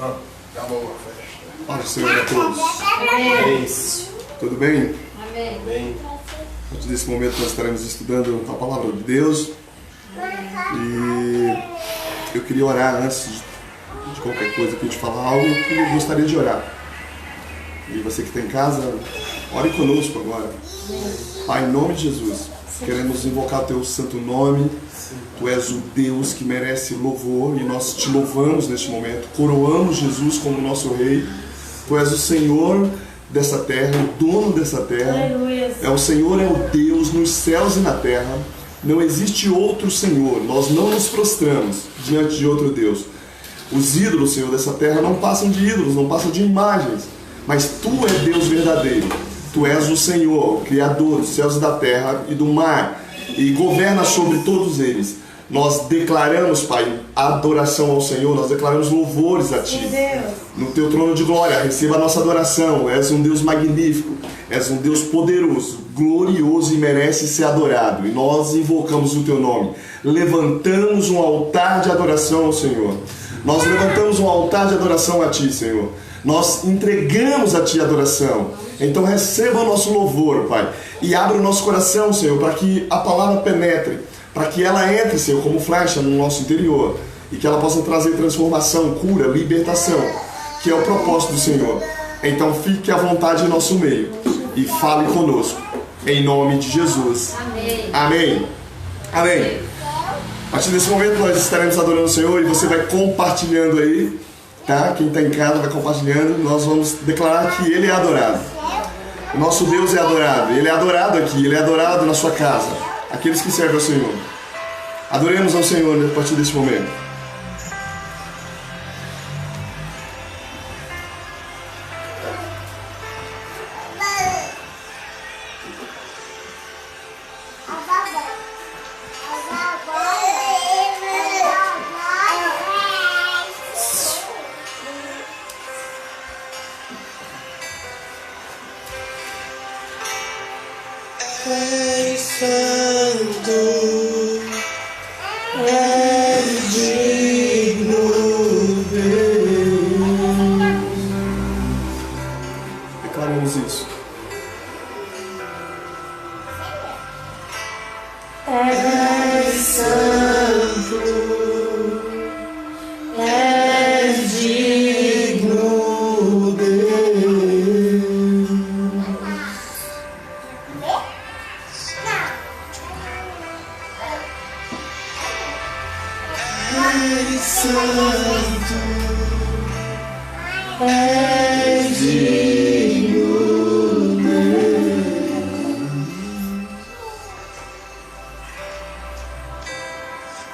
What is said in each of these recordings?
Acabou a festa. Paz do Senhor a todos. Amém. Tudo bem? Amém. Amém. A partir desse momento nós estaremos estudando a palavra de Deus. E eu queria orar antes de qualquer coisa que a gente falar algo que eu gostaria de orar. E você que está em casa, ore conosco agora. Pai, em nome de Jesus, queremos invocar o teu santo nome. Tu és o Deus que merece louvor e nós te louvamos neste momento. Coroamos Jesus como nosso Rei. Tu és o Senhor dessa terra, o dono dessa terra. Aleluia. É o Senhor, é o Deus nos céus e na terra. Não existe outro Senhor. Nós não nos prostramos diante de outro Deus. Os ídolos, Senhor, dessa terra não passam de ídolos, não passam de imagens. Mas Tu é Deus verdadeiro. Tu és o Senhor, o Criador dos céus e da terra e do mar, e governa sobre todos eles. Nós declaramos, Pai, adoração ao Senhor, nós declaramos louvores a Ti. No Teu trono de glória, receba a nossa adoração. És um Deus magnífico, és um Deus poderoso, glorioso e merece ser adorado. E nós invocamos o Teu nome. Levantamos um altar de adoração ao Senhor. Nós levantamos um altar de adoração a Ti, Senhor. Nós entregamos a Ti a adoração. Então receba o nosso louvor, Pai. E abra o nosso coração, Senhor, para que a palavra penetre, para que ela entre, Senhor, como flecha no nosso interior. E que ela possa trazer transformação, cura, libertação, que é o propósito do Senhor. Então fique à vontade em nosso meio e fale conosco. Em nome de Jesus. Amém. Amém. Amém. A partir desse momento nós estaremos adorando o Senhor e você vai compartilhando aí, tá? Quem está em casa vai compartilhando. Nós vamos declarar que Ele é adorado. O nosso Deus é adorado. Ele é adorado aqui, Ele é adorado na sua casa. Aqueles que servem ao Senhor. Adoremos ao Senhor a partir desse momento. És santo, és digno, Deus. Declaramos isso. És santo, és digno, Deus. És santo, és digno, Deus.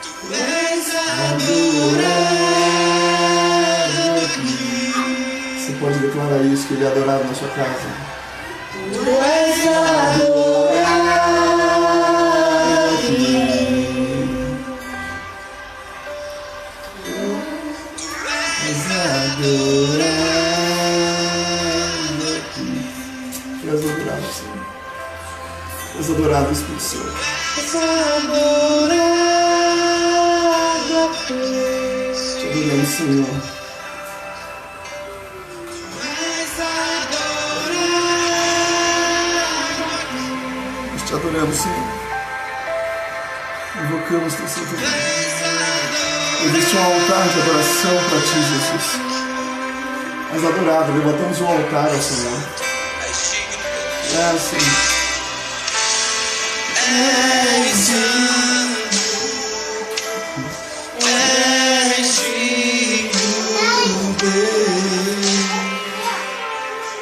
Tu és adorado aqui. Você pode declarar isso, que Ele é adorado na sua casa. Tu és adorado aqui. És adorado aqui. Tu és adorado, Senhor. Tu és adorado, Espírito Santo. És adorado aqui. Te adoramos, Senhor. És adorado aqui. Nós te adoramos, Senhor. Invocamos teu santo nome. Existe um altar de adoração para Ti, Jesus. És adorado, levantamos um altar ao Senhor. Senhor. És santo, és digno, Deus.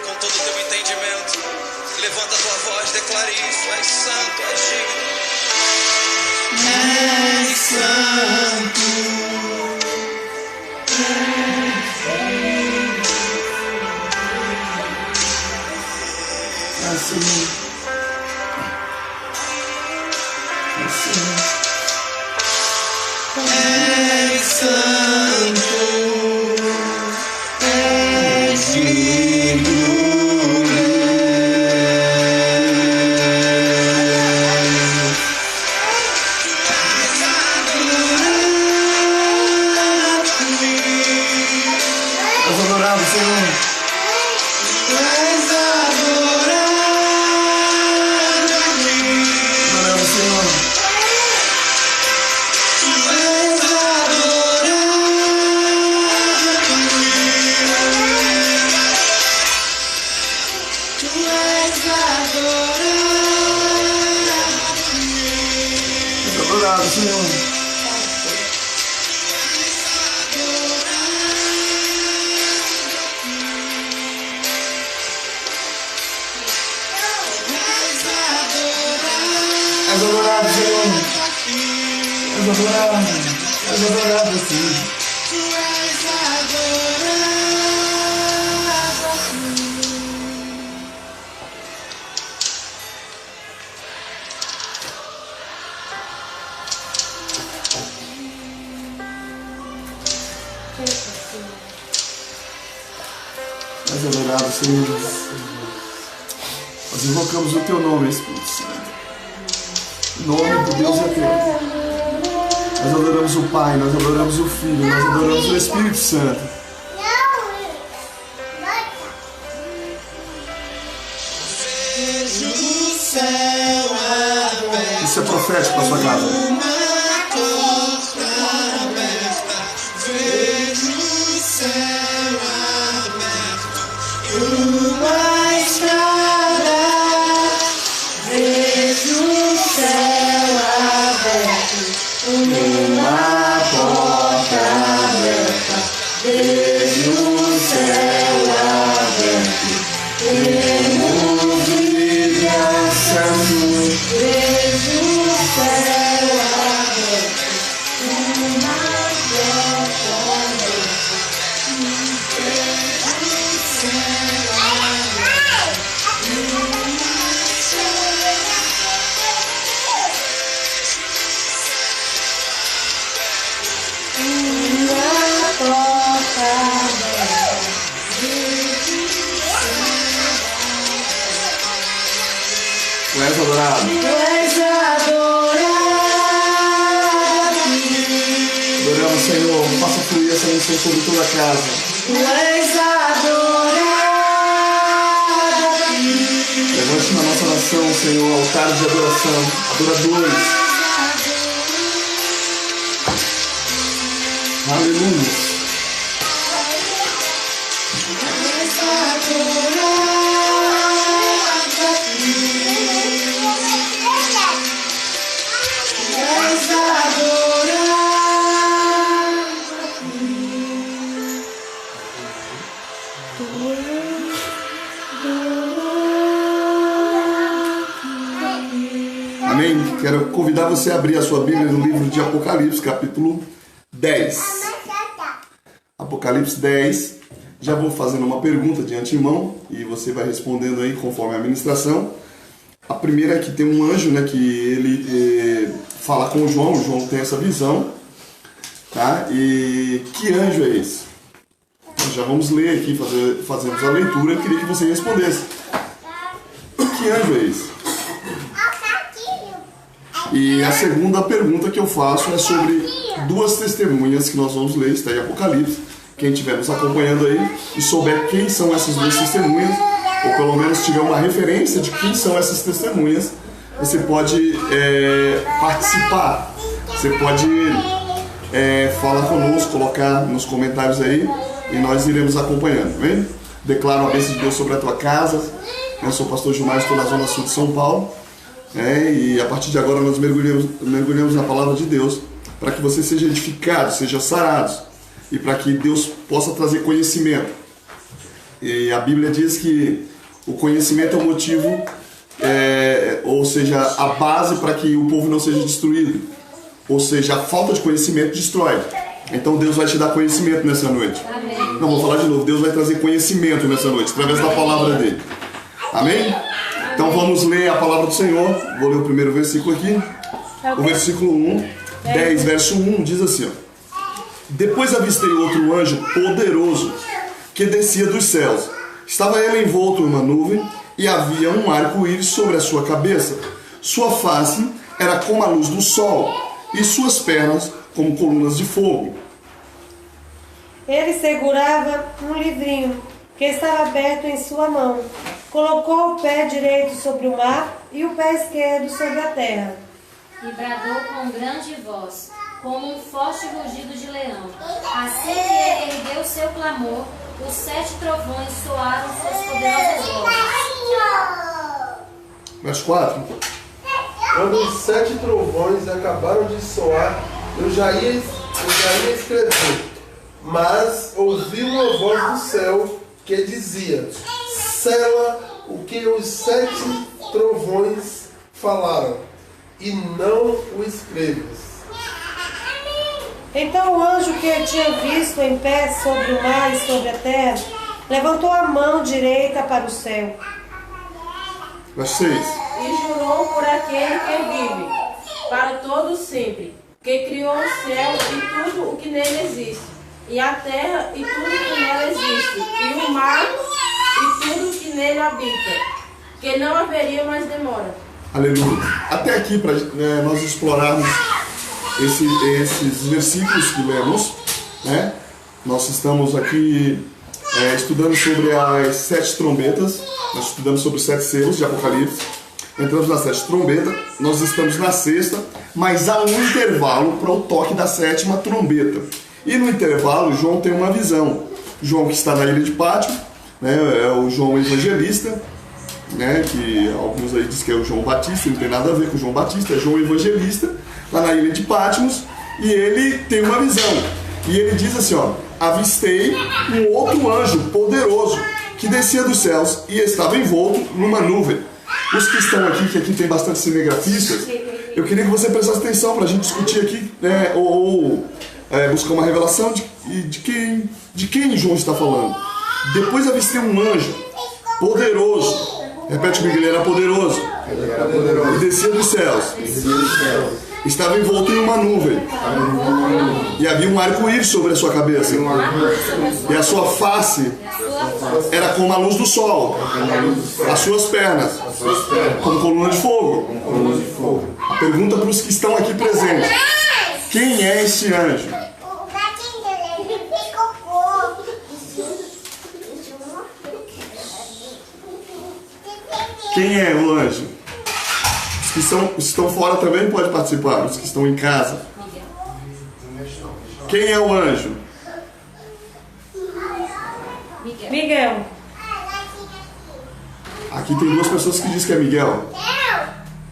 Com todo o teu entendimento, levanta a tua voz, declare isso. És santo, és digno. És santo, Senhor. és santo, és digno, Deus. És adorado, Senhor. Tu és adorado aqui. Adoramos, Senhor. Tu és adorado aqui. Tu és adorado aqui. És adorado, Senhor. És adorado, Senhor. És adorado. És adorado, sim. Tu és adorado aqui. És adorado, Senhor. Nós invocamos o Teu nome, Espírito Santo. Em nome do Deus eterno. Nós adoramos o Pai, nós adoramos o Filho, nós adoramos o Espírito Santo. Vejo o céu aberto, Isso é profético para sua casa. uma porta aberta. Vejo o céu aberto e uma estrada. Vejo o céu aberto, uma porta aberta. Vejo o céu aberto, temos livre acesso. Vejo o céu aberto, uma porta aberta. Vejo o céu aberto, uma estrada. Uma porta aberta. Tu és adorado. Tu és adorado aqui. Adoramos, Senhor. Faça fluir essa unção sobre toda a casa. Tu és adorado aqui. Levante na nossa nação, Senhor, altar de adoração. Adoradores. Aleluia. Tu és adorado aqui. Tu és adorado aqui. Tu és adorado. Amém? Quero convidar você a abrir a sua Bíblia no livro de Apocalipse, capítulo 10. Apocalipse 10. Já vou fazendo uma pergunta de antemão e você vai respondendo aí conforme a ministração. A primeira é que tem um anjo, né, que ele fala com o João tem essa visão, tá? E que anjo é esse? Já vamos ler aqui, fazemos a leitura. Eu queria que você respondesse. Que anjo é esse? E a segunda pergunta que eu faço é sobre duas testemunhas que nós vamos ler, está em Apocalipse. Quem estiver nos acompanhando aí e souber quem são essas duas testemunhas, ou pelo menos tiver uma referência de quem são essas testemunhas, você pode participar. Você pode falar conosco, colocar nos comentários aí e nós iremos acompanhando, bem? Declaro a bênção de Deus sobre a tua casa. Eu sou o pastor Gilmar, estou na Zona Sul de São Paulo. E a partir de agora nós mergulhamos na palavra de Deus para que você seja edificado, seja sarado e para que Deus possa trazer conhecimento. E a Bíblia diz que o conhecimento é o motivo, ou seja, a base para que o povo não seja destruído. Ou seja, a falta de conhecimento destrói. Então Deus vai te dar conhecimento nessa noite. Amém. Não, vou falar de novo. Deus vai trazer conhecimento nessa noite, através da palavra dele. Amém? Então vamos ler a palavra do Senhor. Vou ler o primeiro versículo aqui. O versículo 1, 10, verso 1, diz assim, ó. Depois avistei outro anjo poderoso que descia dos céus. Estava ele envolto em uma nuvem e havia um arco-íris sobre a sua cabeça. Sua face era como a luz do sol e suas pernas como colunas de fogo. Ele segurava um livrinho que estava aberto em sua mão. Colocou o pé direito sobre o mar e o pé esquerdo sobre a terra. E bradou com grande voz, como um forte rugido de leão. Assim que ele ergueu seu clamor, os 7 trovões soaram suas poderosas vozes. Verso 4. Quando os 7 trovões acabaram de soar, eu já ia escrever. Mas ouvi uma voz do céu que dizia: sela o que os 7 trovões falaram, e não o escrevas. Então o anjo que eu tinha visto em pé sobre o mar e sobre a terra, levantou a mão direita para o céu. Verso 6. E jurou por aquele que vive, para todo sempre, que criou o céu e tudo o que nele existe, e a terra e tudo o que nela existe, e o mar e tudo o que nele habita, que não haveria mais demora. Aleluia. Até aqui, para nós explorarmos esses versículos que lemos, né? Nós estamos aqui estudando sobre as 7 trombetas, nós estudamos sobre os 7 selos de Apocalipse, entramos nas 7 trombetas, nós estamos na 6ª, mas há um intervalo para o toque da 7ª trombeta. E no intervalo, João tem uma visão. João, que está na ilha de Pátimo, né? É o João Evangelista, né, que alguns aí dizem que é o João Batista, não tem nada a ver com o João Batista, é João Evangelista, lá na ilha de Patmos, e ele tem uma visão. E ele diz assim, ó: avistei um outro anjo poderoso que descia dos céus e estava envolto numa nuvem. Os que estão aqui, que aqui tem bastante cinegrafistas, eu queria que você prestasse atenção para a gente discutir aqui, né, ou buscar uma revelação de quem João está falando. Depois avistei um anjo poderoso. Repete comigo, ele era poderoso. E descia dos céus. Estava envolto em uma nuvem. E havia um arco-íris sobre a sua cabeça. E a sua face era como a luz do sol. As suas pernas como coluna de fogo. A pergunta para os que estão aqui presentes: quem é esse anjo? Quem é o anjo? Os que estão fora também podem participar, os que estão em casa. Quem é o anjo? Miguel. Aqui tem 2 pessoas que dizem que é Miguel.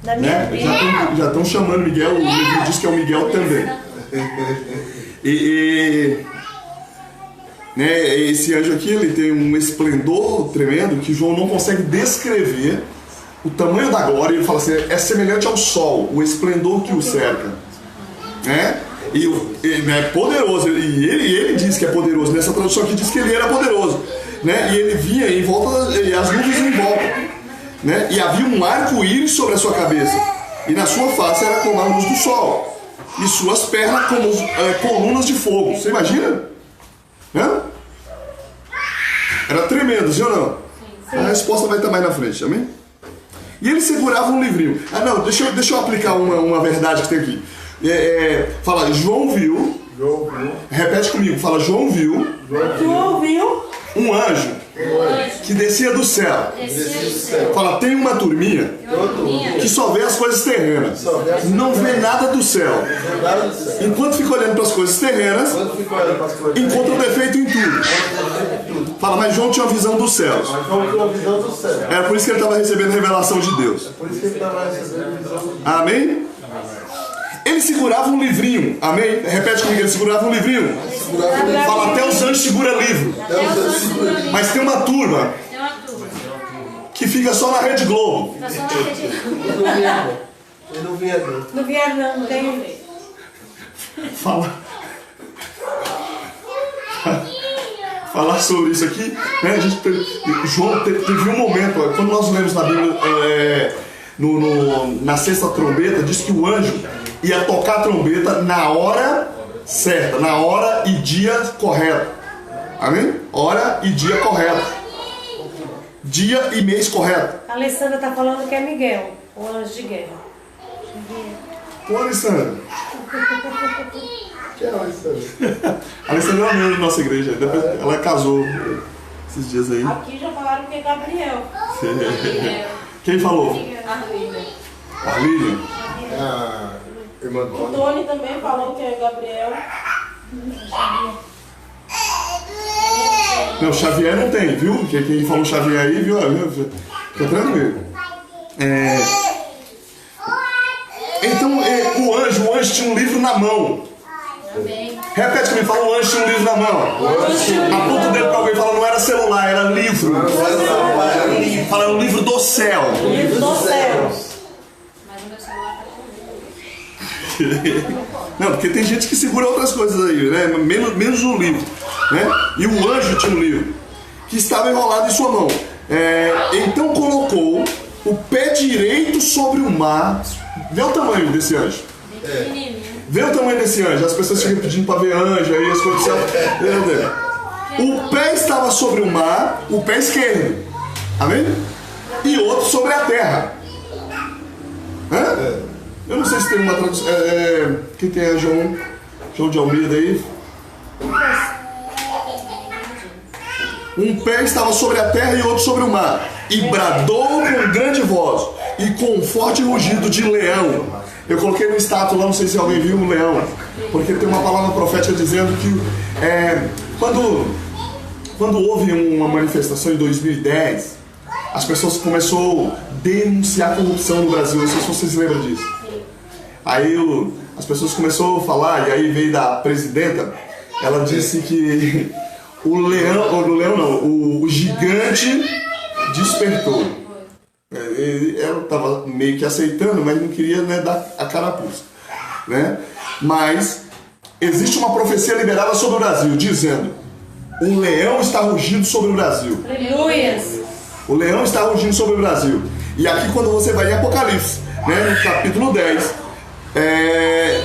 Da minha Né? Bíblia. Já estão chamando Miguel, o livro diz que é o Miguel também. Né, esse anjo aqui, ele tem um esplendor tremendo que João não consegue descrever o tamanho da glória. Ele fala assim: é semelhante ao sol, o esplendor que o cerca, né? E ele é poderoso, e ele diz que é poderoso. Nessa tradução aqui diz que ele era poderoso, né? E ele vinha em volta, e as nuvens em volta, né? E havia um arco-íris sobre a sua cabeça, e na sua face era como a luz do sol, e suas pernas como colunas de fogo. Você imagina? Hã? Era tremendo, sim ou não? Sim. A resposta vai estar mais na frente, amém? E ele segurava um livrinho. Ah, não, deixa eu aplicar uma verdade que tem aqui. Fala, João viu. Repete comigo, fala, João viu. João viu Um anjo que descia do céu. Fala, tem uma turminha que só vê as coisas terrenas, não vê nada do céu. Enquanto fica olhando para as coisas terrenas, encontra o defeito em tudo. Fala, mas João tinha uma visão dos céus. Era por isso que ele estava recebendo revelação de Deus. Amém? Ele segurava um livrinho. Amém? Repete comigo, ele segurava um livrinho. Fala, até os anjos seguram livro. Mas tem uma turma que fica só na Rede Globo. Eu não vinha aqui. no Vietnã, não tem. Falar sobre isso aqui, né? João teve um momento, quando nós lemos na Bíblia, na 6ª trombeta, diz que o anjo ia tocar a trombeta na hora certa, na hora e dia correto. Amém? Hora e dia correto. Dia e mês correto. A Alessandra está falando que é Miguel, o anjo de guerra. Com a Alessandra. Quem é o Alessandro? A Alessandra é membro da nossa igreja. Depois ela casou esses dias aí. Aqui já falaram que é Gabriel. Quem falou? Arlília. Arlília? Ah, irmã do O Tony também falou que é Gabriel. Não, Xavier não tem, viu? Quem falou Xavier aí, viu? Fica tranquilo. Então, o anjo tinha um livro na mão. Repete comigo, fala, o anjo tinha um livro na mão. Aponta o dedo pra alguém e fala, não era celular, era livro. Fala, um livro do céu. Livro do céu. Mas o meu celular tá comigo. Não, porque tem gente que segura outras coisas aí, né? Menos o livro, né? E o anjo tinha um livro que estava enrolado em sua mão. Então colocou o pé direito sobre o mar. Vê o tamanho desse anjo. Vê o tamanho desse anjo. As pessoas ficam pedindo para ver anjo aí, as coisas do céu. O pé estava sobre o mar, o pé esquerdo. Amém? E outro sobre a terra. Hã? Eu não sei se tem uma tradução. Quem tem a João de Almeida aí? Um pé estava sobre a terra e outro sobre o mar. E bradou com grande voz e com um forte rugido de leão. Eu coloquei no status lá, não sei se alguém viu um leão. Porque tem uma palavra profética dizendo que quando houve uma manifestação em 2010, as pessoas começaram a denunciar a corrupção no Brasil. Não sei se vocês lembram disso. Aí as pessoas começaram a falar, e aí veio da presidenta, ela disse que o gigante despertou. Ela estava meio que aceitando, mas não queria, né, dar a carapuça, né? Mas existe uma profecia liberada sobre o Brasil, dizendo: o leão está rugindo sobre o Brasil. Aleluias. O leão está rugindo sobre o Brasil. E aqui quando você vai em Apocalipse, né, no capítulo 10,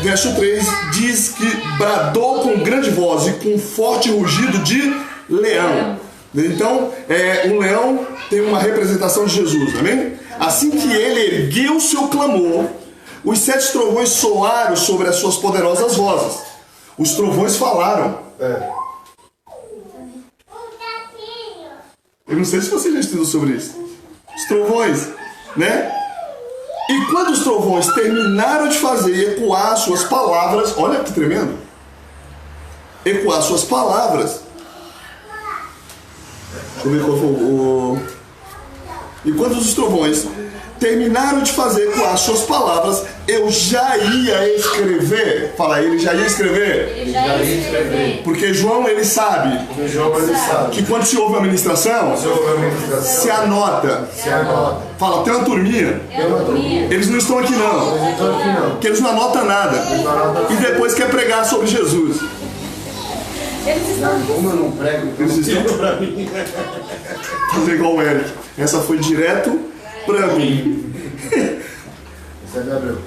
verso 3, diz que bradou com grande voz e com forte rugido de leão. Então, o leão tem uma representação de Jesus, amém? Assim que ele ergueu o seu clamor, os 7 trovões soaram sobre as suas poderosas vozes. Os trovões falaram. Eu não sei se você já estudou sobre isso. Os trovões, né? E quando os trovões terminaram de fazer ecoar suas palavras, olha que tremendo, ecoar suas palavras. Deixa eu ver qual foi E quando os trovões terminaram de fazer ecoar suas palavras, eu já ia escrever. Fala, ele já ia escrever. Ele já ia escrever. Porque João, ele sabe que quando se ouve a ministração, se anota. Fala, tem uma turminha. Eles não estão aqui não. Porque eles não anotam nada. E depois quer pregar sobre Jesus. Como eu não prego, Eles estão pra mim. fazer igual o Eric. Essa foi direto pra mim. Isso é Gabriel.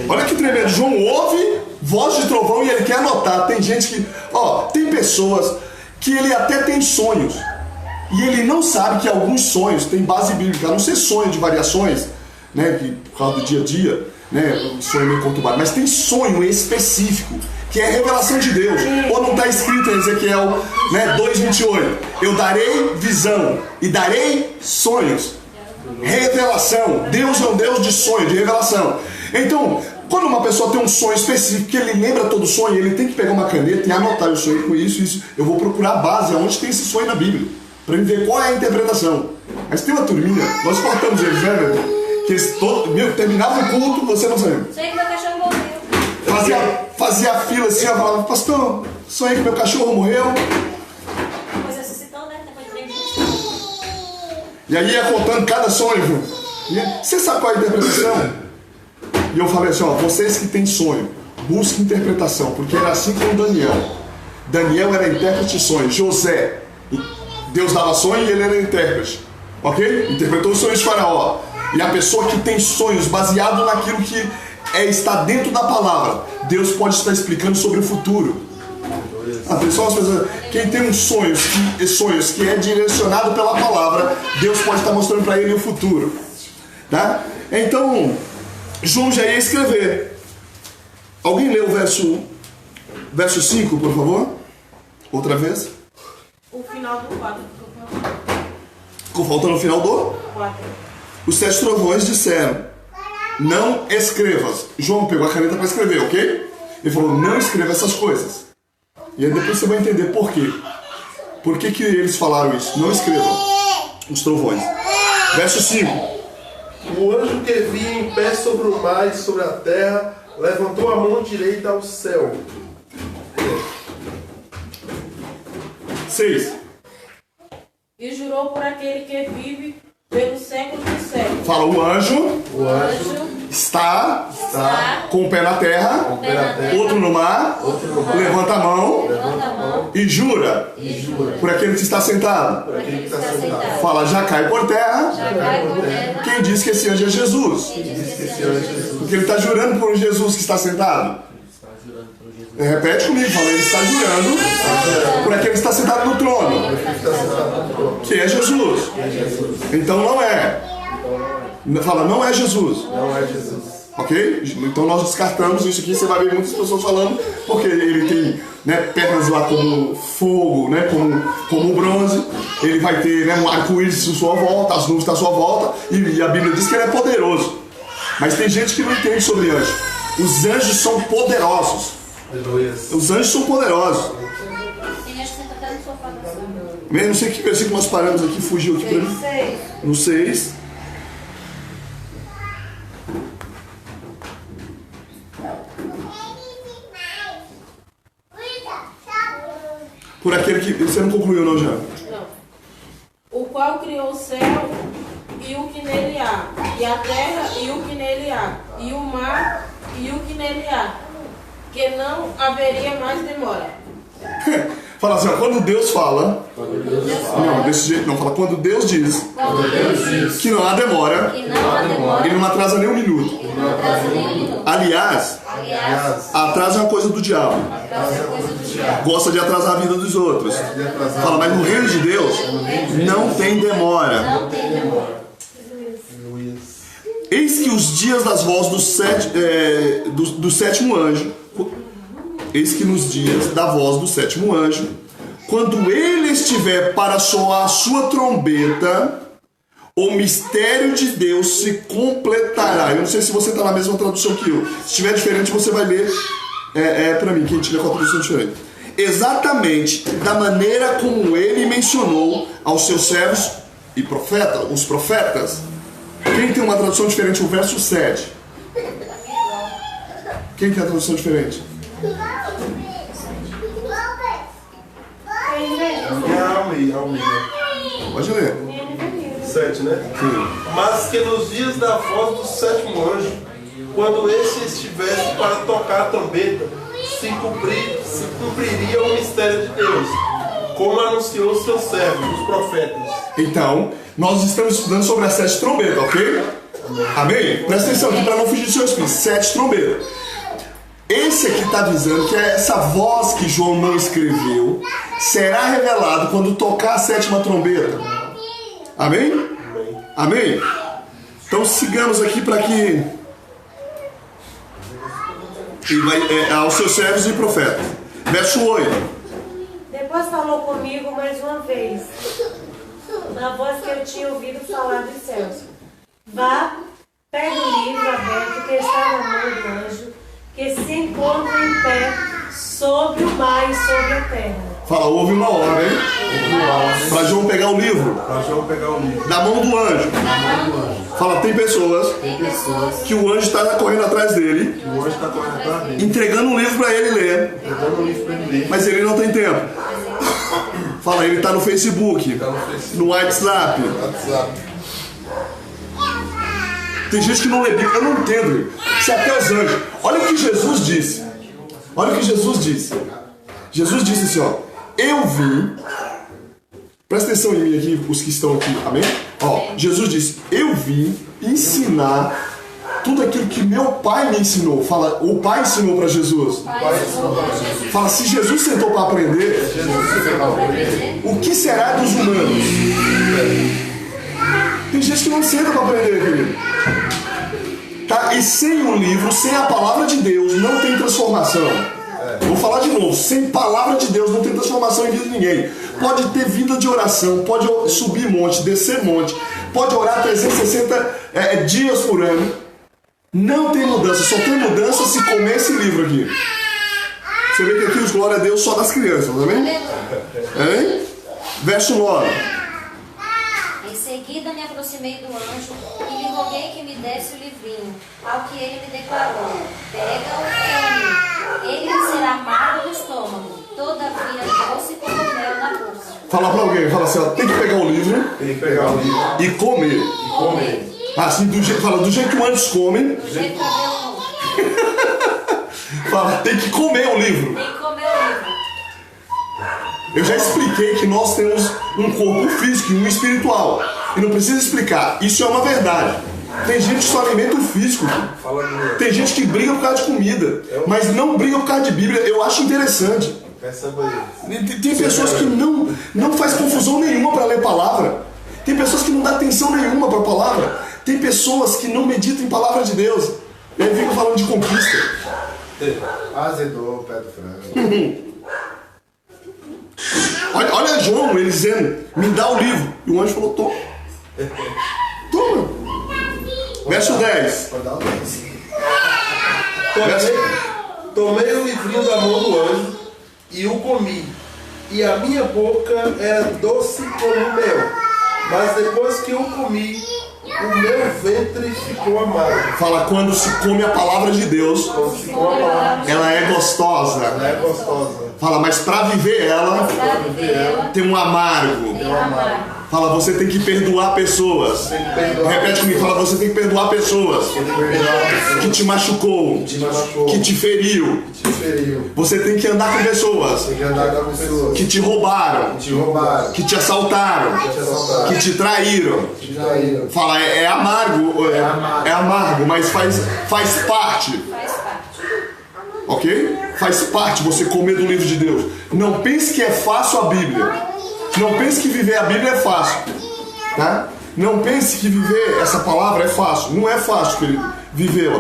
Olha que tremendo. João ouve voz de trovão e ele quer anotar. Tem gente que... tem pessoas que ele até tem sonhos. E ele não sabe que alguns sonhos têm base bíblica. A não ser sonho de variações, né? Que, por causa do dia a dia, né? O sonho é meio conturbado. Mas tem sonho específico, que é revelação de Deus. Ou não está escrito em Ezequiel, né, 2:28. Eu darei visão e darei sonhos. Revelação. Deus é um Deus de sonho, de revelação. Então, quando uma pessoa tem um sonho específico, que ele lembra todo o sonho, ele tem que pegar uma caneta e anotar: eu sonhei com isso. Eu vou procurar a base, aonde tem esse sonho na Bíblia, para ver qual é a interpretação. Mas tem uma turminha, nós cortamos eles, né, meu? Terminava o culto, você não sabia. Sei que meu cachorro morreu. Fazia fila assim, eu falava: pastor, sonhei que meu cachorro morreu. Depois ressuscitou, né? Depois de 3 dias. E aí ia contando cada sonho. Você sabe qual é a interpretação? E eu falei assim: vocês que têm sonho, busquem interpretação, porque era assim com Daniel. Daniel era intérprete de sonhos. José, Deus dava sonho e ele era intérprete. Ok? Interpretou os sonhos de Faraó. E a pessoa que tem sonhos baseado naquilo que está dentro da palavra, Deus pode estar explicando sobre o futuro. Quem tem sonhos que é direcionado pela palavra, Deus pode estar mostrando para ele o futuro, tá? Então, João já ia escrever. Alguém lê o verso 5, por favor? Outra vez. O final do 4. Ficou faltando o final do? 4. Os 7 trovões disseram: não escrevas. João pegou a caneta para escrever, ok? Ele falou: não escreva essas coisas. E aí depois você vai entender por quê. Por que eles falaram isso? Não escrevam os trovões. Verso 5. O anjo que via em pé sobre o mar e sobre a terra levantou a mão direita ao céu. 6. E jurou por aquele que vive pelos séculos dos séculos. Fala: o anjo O anjo está está com o pé na terra, com o pé na terra, outro no mar, outro no mar, levanta a mão Levanta a mão e jura e jura. por aquele que está sentado. por aquele que está Está sentado. sentado. Fala: já cai por terra. Já cai por terra. Quem diz que esse anjo é Jesus? Quem diz que esse Senhor anjo é Jesus. Jesus? Porque ele está jurando por Jesus que está sentado. Repete comigo, fala: ele está jurando por aquele que está sentado no trono, Está sentado no trono. que é Jesus. Então não é. Fala: não é Jesus. Não é Jesus. Ok? Então nós descartamos isso aqui. Você vai ver muitas pessoas falando, porque ele tem, né, pernas lá como fogo, né, como bronze. Ele vai ter, né, um arco-íris à sua volta, as nuvens à sua volta. E a Bíblia diz que ele é poderoso. Mas tem gente que não entende sobre anjos. Os anjos são poderosos. Aleluia. Os anjos são poderosos. Tem anjo que senta até no sofá da sala. Eu não sei que versículo nós paramos aqui, fugiu aqui pra mim. 6. No 6. Por aquele que... Você não concluiu não, já? Não. O qual criou o céu e o que nele há, e a terra e o que nele há, e o mar e o que nele há, que não haveria mais demora. Fala assim, ó, quando Deus fala... Não, desse jeito não. Fala: quando Deus diz Quando Deus diz que não há demora, que não há demora, ele não atrasa nem um minuto. ele não atrasa nem um minuto. Aliás, Aliás, atraso é uma coisa do diabo. atrasa é coisa do diabo. Gosta de atrasar a vida dos outros. Fala: mas no reino de Deus não tem demora. Não tem demora. Eis que os dias das vozes do sétimo anjo, eis que nos dias da voz do sétimo anjo, quando ele estiver para soar a sua trombeta, o mistério de Deus se completará. Eu não sei se você está na mesma tradução que eu. Se estiver diferente, você vai ler para mim, quem tiver com a tradução diferente. Exatamente da maneira como ele mencionou aos seus servos e os profetas. Quem tem uma tradução diferente? O verso 7. Quem tem a tradução diferente? Almeida. Pode ler. 7, né? Sim. Mas que nos dias da voz do sétimo anjo, quando este estivesse para tocar a trombeta, se cumpriria o mistério de Deus, como anunciou os seus servos, os profetas. Então, nós estamos estudando sobre as 7 trombetas, ok? Amém? Presta atenção aqui para não fugir do seu espírito. 7 trombetas. Esse aqui está avisando que essa voz que João não escreveu será revelado quando tocar a 7ª trombeta. Amém? Amém? Então sigamos aqui para que... E vai, aos seus servos e profetas. Verso 8. Depois falou comigo mais uma vez, na voz que eu tinha ouvido falar dos céus. Vá, pegue o livro aberto que está na mão do anjo, que se encontra em pé sobre o mar e sobre a terra. Fala: houve uma ordem para João pegar o livro Para João pegar o livro. da mão do anjo. Fala: tem pessoas que o anjo está correndo atrás dele, O anjo está correndo atrás dele, entregando um livro para ele ler, dando um livro para ele ler. mas ele não tem tempo. Fala: ele está no Facebook, Está no Facebook, no WhatsApp. WhatsApp. Tem gente que não lê Bíblia, eu não entendo. Se até os anjos. Olha o que Jesus disse. Olha o que Jesus disse. Jesus disse assim, ó: eu vim. Presta atenção em mim aqui, os que estão aqui, amém? Ó, Jesus disse: eu vim ensinar tudo aquilo que meu pai me ensinou. Fala: o pai ensinou para Jesus. Fala: se Jesus sentou para aprender, o que será dos humanos? Tem gente que não senta para aprender, querido. Tá? E sem o livro, sem a palavra de Deus, não tem transformação. Vou falar de novo, sem palavra de Deus não tem transformação em vida de ninguém. Pode ter vida de oração, pode subir monte, descer monte, pode orar 360 dias por ano. Não tem mudança, só tem mudança se comer esse livro aqui. Você vê que aqui os glória a Deus só das crianças, tá vendo? Hein? Verso 9. Em seguida me aproximei do anjo e lhe roguei que me desse o livrinho, ao que ele me declarou: pega-o, come. Ele lhe será amargo no estômago, todavia doce como mel na boca. Fala pra alguém, fala assim, ó, tem que pegar o livro Tem que pegar o livro e comer. e comer. Assim, do jeito que o anjos comem, Do jeito que eu fala, tem que comer o livro. tem que comer o livro. Eu já expliquei que nós temos um corpo físico e um espiritual. E não precisa explicar, isso é uma verdade. Tem gente que só alimenta o físico. Fala comigo. Tem gente que briga por causa de comida, mas não briga por causa de Bíblia. Eu acho interessante. Perceba isso. Tem pessoas que não faz confusão nenhuma para ler palavra. Tem pessoas que não dão atenção nenhuma para a palavra. Tem pessoas que não meditam em palavra de Deus. E aí ficam falando de conquista. Azedou o pé do frango. Olha João, ele dizendo, me dá o livro. E o anjo falou, toma. Toma. Verso 10. Pode dar o desse. Tomei o livrinho da mão do anjo e o comi. E a minha boca era doce como mel. Mas depois que eu comi, o meu ventre ficou amargo. Fala, quando se come a palavra de Deus, Ficou amargo. ela é gostosa. Ela é gostosa. Fala, mas para viver ela, Para viver ela, tem um amargo. tem amargo. Fala, você tem que perdoar pessoas. Tem que perdoar. Repete comigo, fala, você tem que perdoar pessoas Tem que perdoar. que te machucou, Te machucou. que te feriu. Te feriu. Você tem que andar com pessoas Tem que andar com pessoas que te roubaram, te roubaram. que te assaltaram, Te assaltaram. que te traíram. Te traíram. Fala, é amargo, é amargo, mas faz parte. Faz parte. Ok? Faz parte você comer do livro de Deus. Não pense que é fácil a Bíblia. Não pense que viver a Bíblia é fácil. Tá? Não pense que viver essa palavra é fácil. Não é fácil, querido, vivê-la.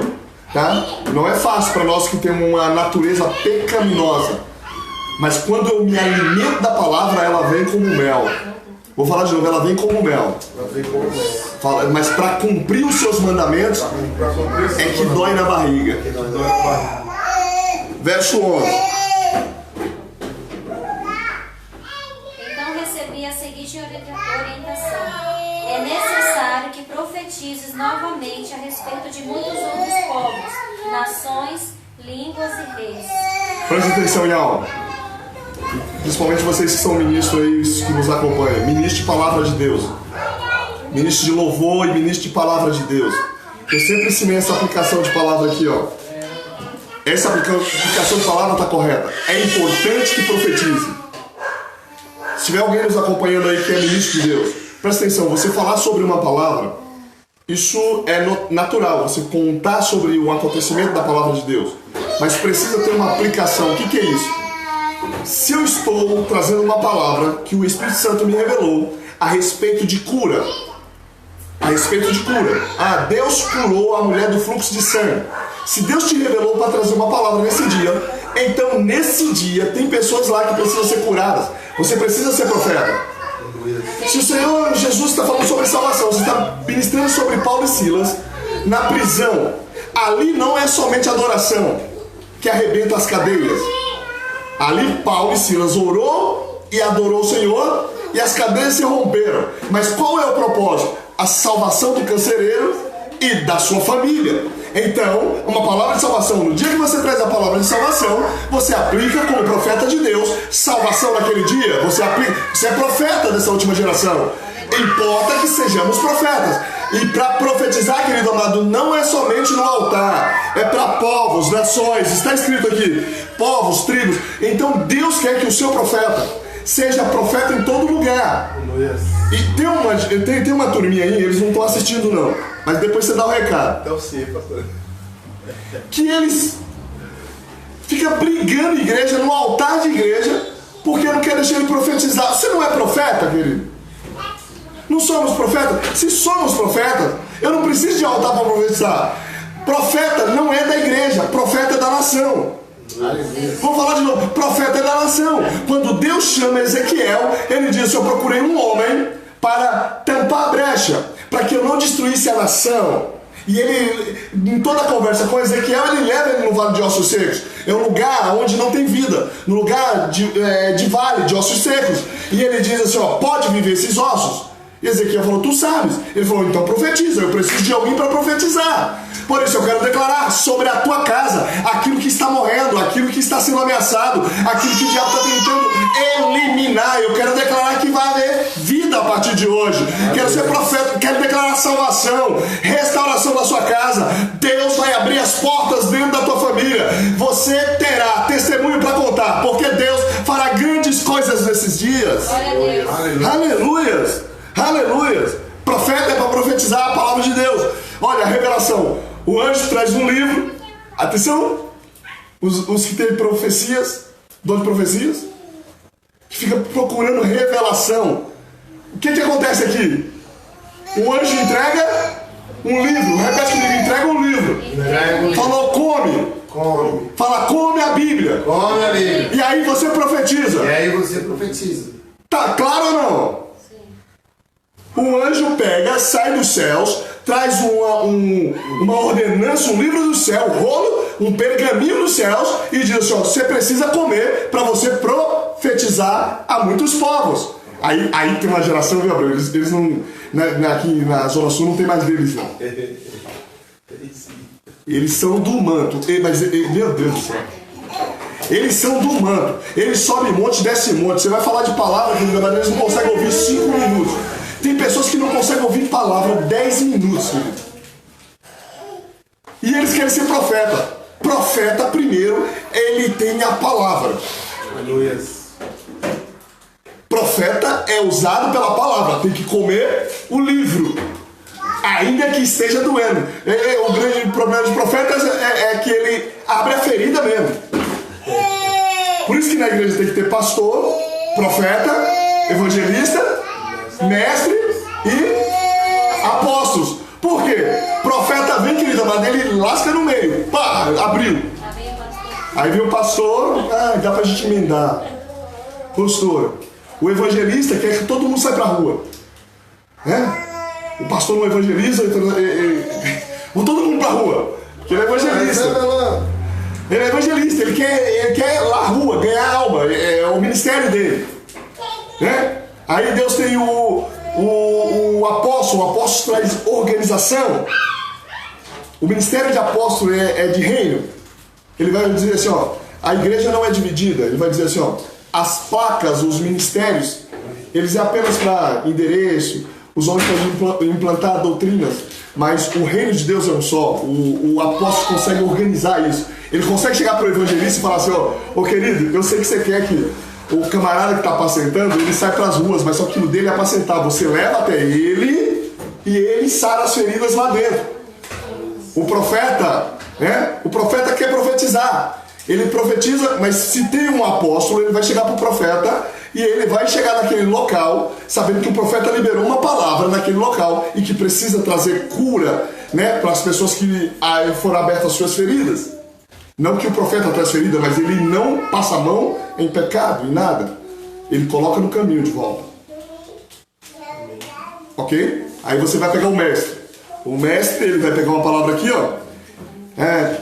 Tá? Não é fácil para nós que temos uma natureza pecaminosa. Mas quando eu me alimento da palavra, ela vem como mel. Vou falar de novo, ela vem como mel. Ela vem como mel. Fala, mas para cumprir os seus mandamentos Pra cumprir esse é que dói na barriga. que dói na barriga. Verso 11. Então recebi a seguinte orientação: é necessário que profetizes novamente a respeito de muitos outros povos, nações, línguas e reis. Preste atenção em aula. Principalmente vocês que são ministros aí, que nos acompanham. Ministro de palavra de Deus. Ministro de louvor e ministro de palavra de Deus. Eu sempre ensinei essa aplicação de palavra aqui, ó. Essa aplicação de palavra está correta. É importante que profetize. Se tiver alguém nos acompanhando aí que é ministro de Deus, presta atenção, você falar sobre uma palavra, isso é natural, você contar sobre um acontecimento da palavra de Deus. Mas precisa ter uma aplicação. O que é isso? Se eu estou trazendo uma palavra que o Espírito Santo me revelou a respeito de cura, Deus curou a mulher do fluxo de sangue. Se Deus te revelou para trazer uma palavra nesse dia, então nesse dia tem pessoas lá que precisam ser curadas. Você precisa ser profeta. Se o Senhor Jesus está falando sobre salvação, você está ministrando sobre Paulo e Silas na prisão, ali não é somente adoração que arrebenta as cadeias. Ali Paulo e Silas orou e adorou o Senhor e as cadeias se romperam. Mas qual é o propósito? A salvação do carcereiro e da sua família. Então, uma palavra de salvação, no dia que você traz a palavra de salvação, você aplica como profeta de Deus, salvação naquele dia, você é profeta dessa última geração. Importa que sejamos profetas. E para profetizar, querido amado, não é somente no altar, é para povos, nações, está escrito aqui, povos, tribos. Então Deus quer que o seu profeta seja profeta em todo lugar. E tem uma turminha aí, eles não estão assistindo não, mas depois você dá o recado. Então sim, pastor. Que eles ficam brigando em igreja, no altar de igreja, porque não quer deixar ele profetizar. Você não é profeta, querido? Não somos profetas? Se somos profetas, eu não preciso de altar para profetizar. Profeta não é da igreja, profeta é da nação. Vou falar de novo, profeta é da nação. Quando Deus chama Ezequiel, ele diz: eu procurei um homem para tampar a brecha, para que eu não destruísse a nação. E ele, em toda a conversa com Ezequiel, ele leva ele no vale de ossos secos. É um lugar onde não tem vida, no lugar de vale de ossos secos. E ele diz assim: ó, pode viver esses ossos? E Ezequiel falou: tu sabes. Ele falou: então profetiza, eu preciso de alguém para profetizar. Por isso eu quero declarar sobre a tua casa aquilo que está morrendo, aquilo que está sendo ameaçado, aquilo que o diabo está tentando eliminar. Eu quero declarar que vai haver vida a partir de hoje. Quero ser profeta, quero declarar salvação, restauração da sua casa. Deus vai abrir as portas dentro da tua família. Você terá testemunho para contar, porque Deus fará grandes coisas nesses dias. Aleluias, aleluias. Profeta é para profetizar a palavra de Deus. Olha a revelação. O anjo traz um livro. Atenção, os que têm profecias, dom de profecias, que fica procurando revelação. O que acontece aqui? O anjo entrega um livro. Repete comigo: entrega um livro. Falou: come. Fala: come a Bíblia. Come a Bíblia. E aí você profetiza. E aí você profetiza. Tá claro ou não? O anjo pega, sai dos céus, traz uma ordenança, um livro do céu, um rolo, um pergaminho dos céus, e diz assim: ó, você precisa comer para você profetizar a muitos povos. Aí tem uma geração, viu, Abreu? Eles não. Aqui na Zona Sul não tem mais deles, não. Eles são do manto. Mas, meu Deus do céu. Eles são do manto. Eles sobem monte, descem monte. Você vai falar de palavra, eles não conseguem ouvir 5 minutos. Tem pessoas que não conseguem ouvir palavra 10 minutos, querido. E eles querem ser profeta. Profeta, primeiro, ele tem a palavra. Aleluia. Profeta é usado pela palavra. Tem que comer o livro, ainda que esteja doendo. O grande problema de profetas é que ele abre a ferida mesmo. Por isso que na igreja tem que ter pastor, profeta, evangelista, mestre e apóstolos. Por quê? Profeta vem, querida, mas ele lasca no meio. Pá, abriu. Aí vem o pastor. Dá pra gente emendar. Pastor, o evangelista quer que todo mundo saia pra rua. O pastor não evangeliza, vão todo mundo pra rua. Porque ele é evangelista. Ele é evangelista, ele quer ir lá à rua, ganhar alma. É o ministério dele. Aí Deus tem o apóstolo. O apóstolo traz organização. O ministério de apóstolo é de reino. Ele vai dizer assim: ó, a igreja não é dividida. Ele vai dizer assim: ó, as placas, os ministérios, eles é apenas para endereço. Os homens podem implantar doutrinas, mas o reino de Deus é um só. O apóstolo consegue organizar isso. Ele consegue chegar para o evangelista e falar assim: ô querido, eu sei que você quer que o camarada que está apacentando, ele sai para as ruas, mas só que o dele é apacentar. Você leva até ele e ele sara as feridas lá dentro. O profeta, o profeta quer profetizar. Ele profetiza, mas se tem um apóstolo, ele vai chegar para o profeta e ele vai chegar naquele local, sabendo que o profeta liberou uma palavra naquele local e que precisa trazer cura, para as pessoas que foram abertas as suas feridas. Não que o profeta traz ferida, mas ele não passa a mão em pecado, em nada. Ele coloca no caminho de volta. Ok? Aí você vai pegar o mestre. O mestre, ele vai pegar uma palavra aqui, ó.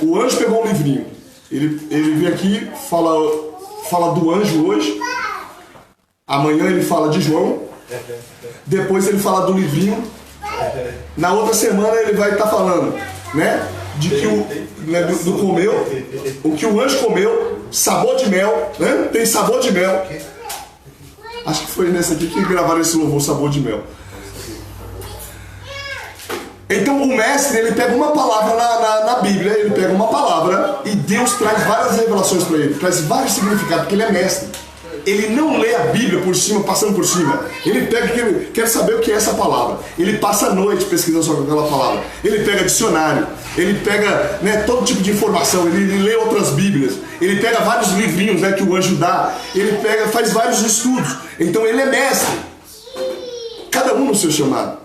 O anjo pegou um livrinho. Ele vem aqui, fala do anjo hoje. Amanhã ele fala de João. Depois ele fala do livrinho. Na outra semana ele vai estar falando, de que do comeu, o que o anjo comeu, sabor de mel, tem sabor de mel. Acho que foi nesse aqui que gravaram esse louvor, sabor de mel. Então o mestre, ele pega uma palavra na Bíblia, ele pega uma palavra e Deus traz várias revelações para ele, traz vários significados, porque ele é mestre. Ele não lê a Bíblia por cima, passando por cima. Ele pega que ele quer saber o que é essa palavra. Ele passa a noite pesquisando sobre aquela palavra. Ele pega dicionário, ele pega todo tipo de informação, ele lê outras Bíblias, ele pega vários livrinhos que o anjo dá, ele faz vários estudos. Então ele é mestre. Cada um no seu chamado.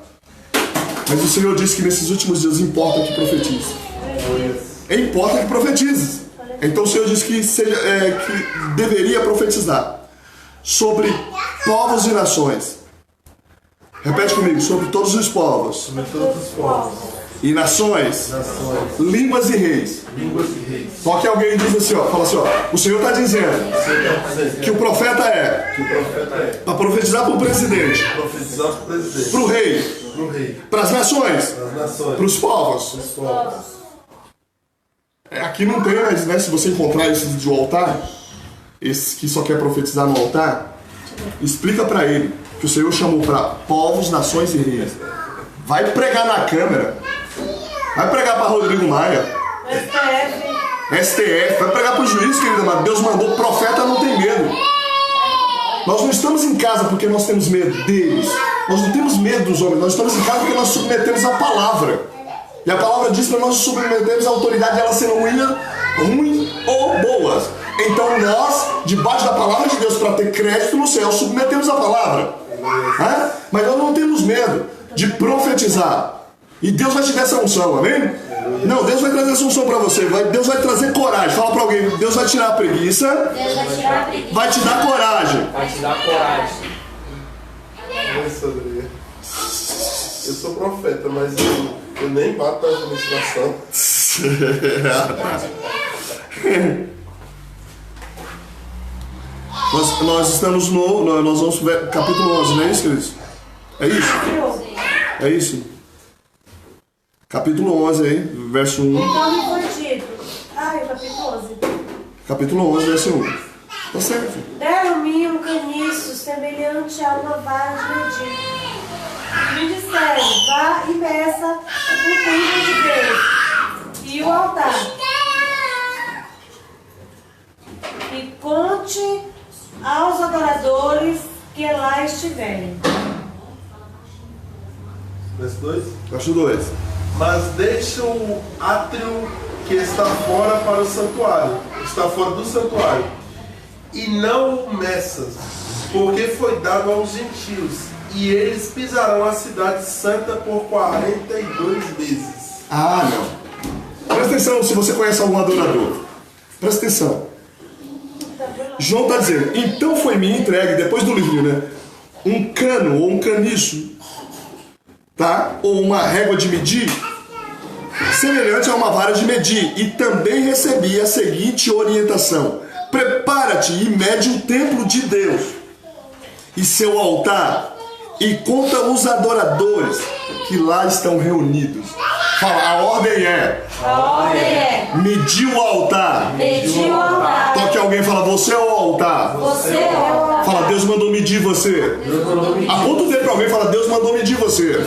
Mas o Senhor disse que nesses últimos dias importa que profetize. Importa que profetizes. Então o Senhor diz que, que deveria profetizar sobre povos e nações. Repete comigo, sobre todos os povos. Sobre todos os povos. E nações, línguas e reis. Só que alguém diz assim, ó, fala assim, ó, o Senhor está dizendo que o profeta é para profetizar para o presidente, para o rei, para as nações, para os povos. Aqui não tem, mas né, se você encontrar esses do altar, esses que só quer profetizar no altar, explica para ele que o Senhor chamou para povos, nações e reis. Vai pregar na câmera. Vai pregar para Rodrigo Maia. STF. Vai pregar para o juiz, querida, mas Deus mandou, profeta não tem medo. Nós não estamos em casa porque nós temos medo deles. Nós não temos medo dos homens. Nós estamos em casa porque nós submetemos a palavra. E a palavra diz para nós submetermos a autoridade, ela sendo ruim ou boa. Então nós, debaixo da palavra de Deus, para ter crédito no céu, submetemos a palavra. Mas nós não temos medo de profetizar. E Deus vai te dar essa unção, amém? Não, Deus vai trazer essa unção para você. Deus vai trazer coragem. Fala para alguém, Deus vai tirar a preguiça. Deus vai tirar a preguiça. Vai te dar coragem. Vai te dar coragem. Eu sou profeta, mas eu nem bato a administração. Nós estamos nós vamos ver capítulo 11, não é isso, queridos? É isso? É isso? Capítulo 11 aí, verso 1. Então me foi dito. O capítulo 11. Capítulo 11, verso 1. Tá certo. Deram-me um caniço semelhante a uma vara de medir. E me disseram, vá e meça o templo de Deus e o altar. E conte aos adoradores que lá estiverem. Verso 2. Verso 2. Mas deixa o átrio que está fora para o santuário. Está fora do santuário. E não o meças, porque foi dado aos gentios. E eles pisarão a cidade santa por 42 meses. Não. Presta atenção se você conhece algum adorador. Presta atenção. João está dizendo, então foi-me entregue, depois do livrinho, né? Um cano ou um caniço, tá? Ou uma régua de medir, semelhante a uma vara de medir. E também recebi a seguinte orientação: prepara-te e mede o templo de Deus e seu altar, e conta os adoradores que lá estão reunidos. Fala, a ordem é medir o altar. Toque alguém e fala, você é o altar. Fala, Deus mandou medir você. Aponta o dedo para alguém e fala, Deus mandou medir você.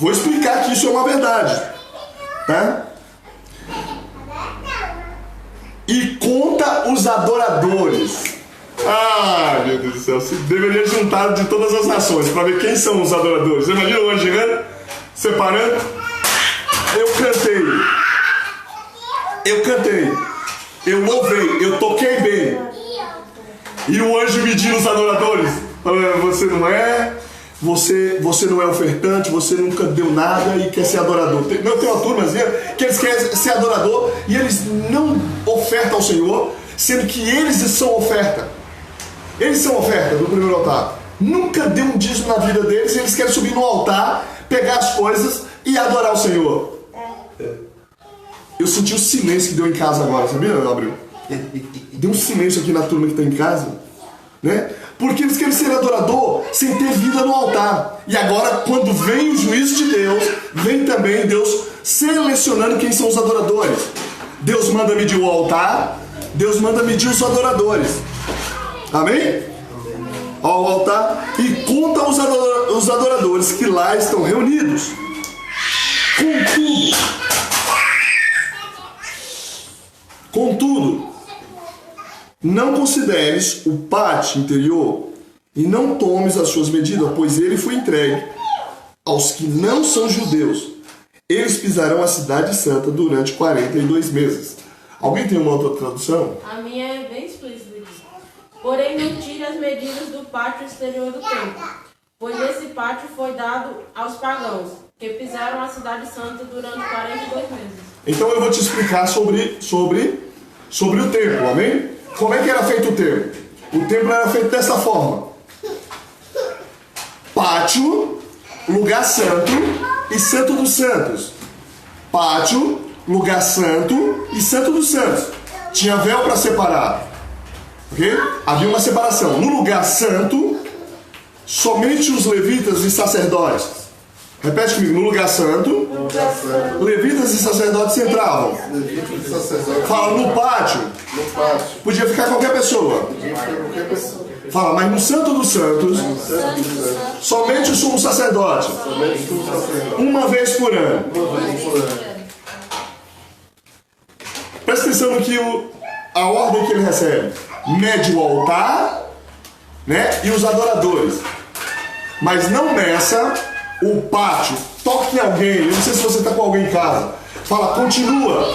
Vou explicar que isso é uma verdade, tá? E conta os adoradores. Meu Deus do céu, você deveria juntar de todas as nações para ver quem são os adoradores. Você imagina o anjo chegando, separando. Eu cantei, eu louvei, eu toquei bem. E o anjo medindo os adoradores. Você não é ofertante, você nunca deu nada e quer ser adorador. Tem uma turmazinha que eles querem ser adorador e eles não ofertam ao Senhor, sendo que eles são oferta. Eles são oferta do primeiro altar. Nunca deu um dízimo na vida deles e eles querem subir no altar, pegar as coisas e adorar o Senhor. Eu senti o silêncio que deu em casa agora, sabia, Gabriel? Deu um silêncio aqui na turma que está em casa, né? Porque eles querem ser adorador sem ter vida no altar. E agora, quando vem o juízo de Deus, vem também Deus selecionando quem são os adoradores. Deus manda medir o altar, Deus manda medir os adoradores. Amém? Ó, o altar. E conta os adoradores que lá estão reunidos. Contudo, não consideres o pátio interior e não tomes as suas medidas, pois ele foi entregue aos que não são judeus. Eles pisarão a cidade santa durante 42 meses. Alguém tem uma outra tradução? A minha é bem explícita. Porém, não tire as medidas do pátio exterior do templo, pois esse pátio foi dado aos pagãos. que pisaram a cidade santa durante 42 meses. Então eu vou te explicar sobre o templo, amém? Como é que era feito o templo? O templo era feito dessa forma: pátio, lugar santo e santo dos santos. Pátio, lugar santo e santo dos santos. Tinha véu para separar, ok? Havia uma separação. No lugar santo, somente os levitas e sacerdotes. Repete comigo: no lugar santo, levitas e sacerdotes entravam. Levítico e sacerdote. Fala: no pátio, No pátio. podia ficar qualquer pessoa. Podia ficar qualquer pessoa. Fala: mas no santo dos santos, somente o sumo sacerdote, Somente o sacerdote. uma vez por ano. Uma vez por ano. Presta atenção no que a ordem que ele recebe: mede o altar, né, e os adoradores, mas não meça o pátio. Toque em alguém. Eu não sei se você está com alguém em casa. Fala: continua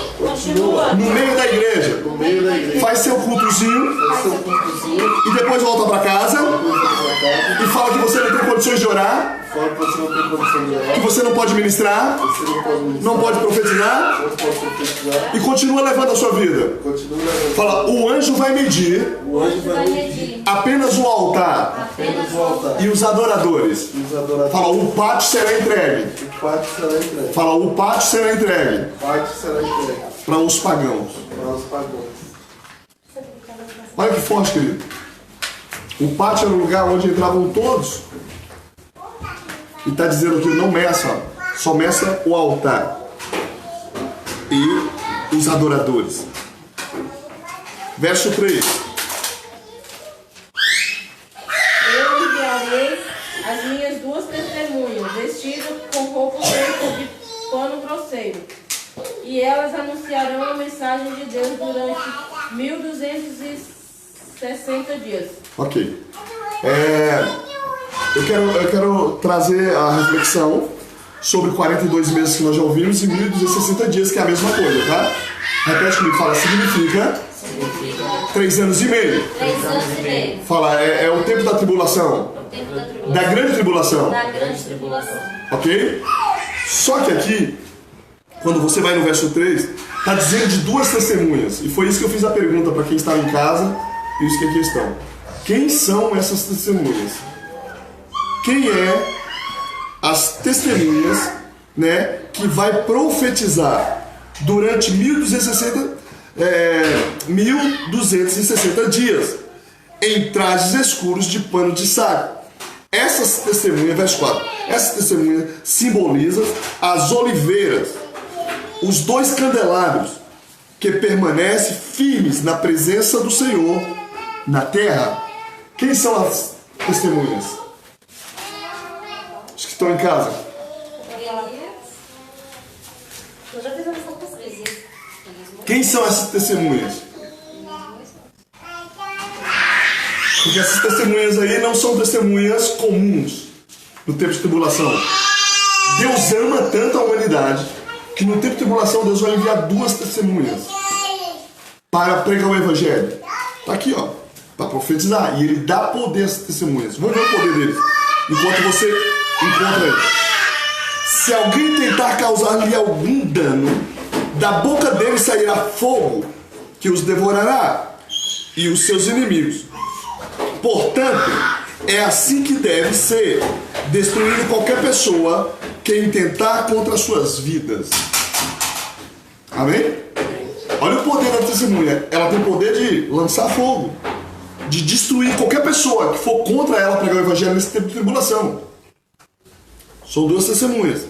no meio da igreja, No meio da igreja. faz seu cultozinho Faz seu cultozinho. e depois volta para casa Depois vai pra casa. e fala que você não tem condições de orar, Fala que você não tem condição de orar. que você não pode ministrar, Você não pode ministrar. não pode profetizar, Não pode profetizar. e continua levando a sua vida. Continua levando. Fala: o anjo vai medir O anjo vai Vai medir medir apenas o altar apenas o altar. e os adoradores. E os adoradores. Fala: o pátio será entregue. O pátio será entregue. Fala: o pátio será entregue O pátio será entregue para os pagãos. para os pagãos. Olha que forte, querido. O pátio era o lugar onde entravam todos. E está dizendo que não meça, só meça o altar e os adoradores. Verso 3. Eu enviarei as minhas duas testemunhas, vestidas com roupas feitas de pano grosseiro, e elas anunciarão a mensagem de Deus durante 1260 dias. Ok. Eu quero trazer a reflexão sobre 42 meses que nós já ouvimos e 1260 dias, que é a mesma coisa, tá? Repete comigo. Fala: significa 3 anos e meio. 3 anos e meio. Fala: é o tempo da tribulação, O tempo da tribulação. da grande tribulação, Da grande tribulação. ok? Só que aqui, quando você vai no verso 3, está dizendo de duas testemunhas. E foi isso que eu fiz a pergunta para quem estava em casa, e isso que é a questão. Quem são essas testemunhas? Quem é as testemunhas, né, que vai profetizar durante 1260 dias em trajes escuros de pano de saco? Essas testemunhas, verso 4, essas testemunhas simbolizam as oliveiras, os 2 candelabros que permanecem firmes na presença do Senhor na terra. Quem são as testemunhas? Os que estão em casa. Nós já fizemos essa pesquisa. Quem são essas testemunhas? Porque essas testemunhas aí não são testemunhas comuns no tempo de tribulação. Deus ama tanto a humanidade que no tempo de tribulação Deus vai enviar 2 testemunhas para pregar o evangelho. Tá aqui, ó, para profetizar. E ele dá poder a essas testemunhas. Vamos ver o poder deles enquanto você encontra ele. Se alguém tentar causar-lhe algum dano, da boca dele sairá fogo que os devorará e os seus inimigos. Portanto, é assim que deve ser destruído qualquer pessoa que intentar contra as suas vidas. Amém? Olha o poder da testemunha. Ela tem o poder de lançar fogo, de destruir qualquer pessoa que for contra ela pregar o evangelho nesse tempo de tribulação. São 2 testemunhas.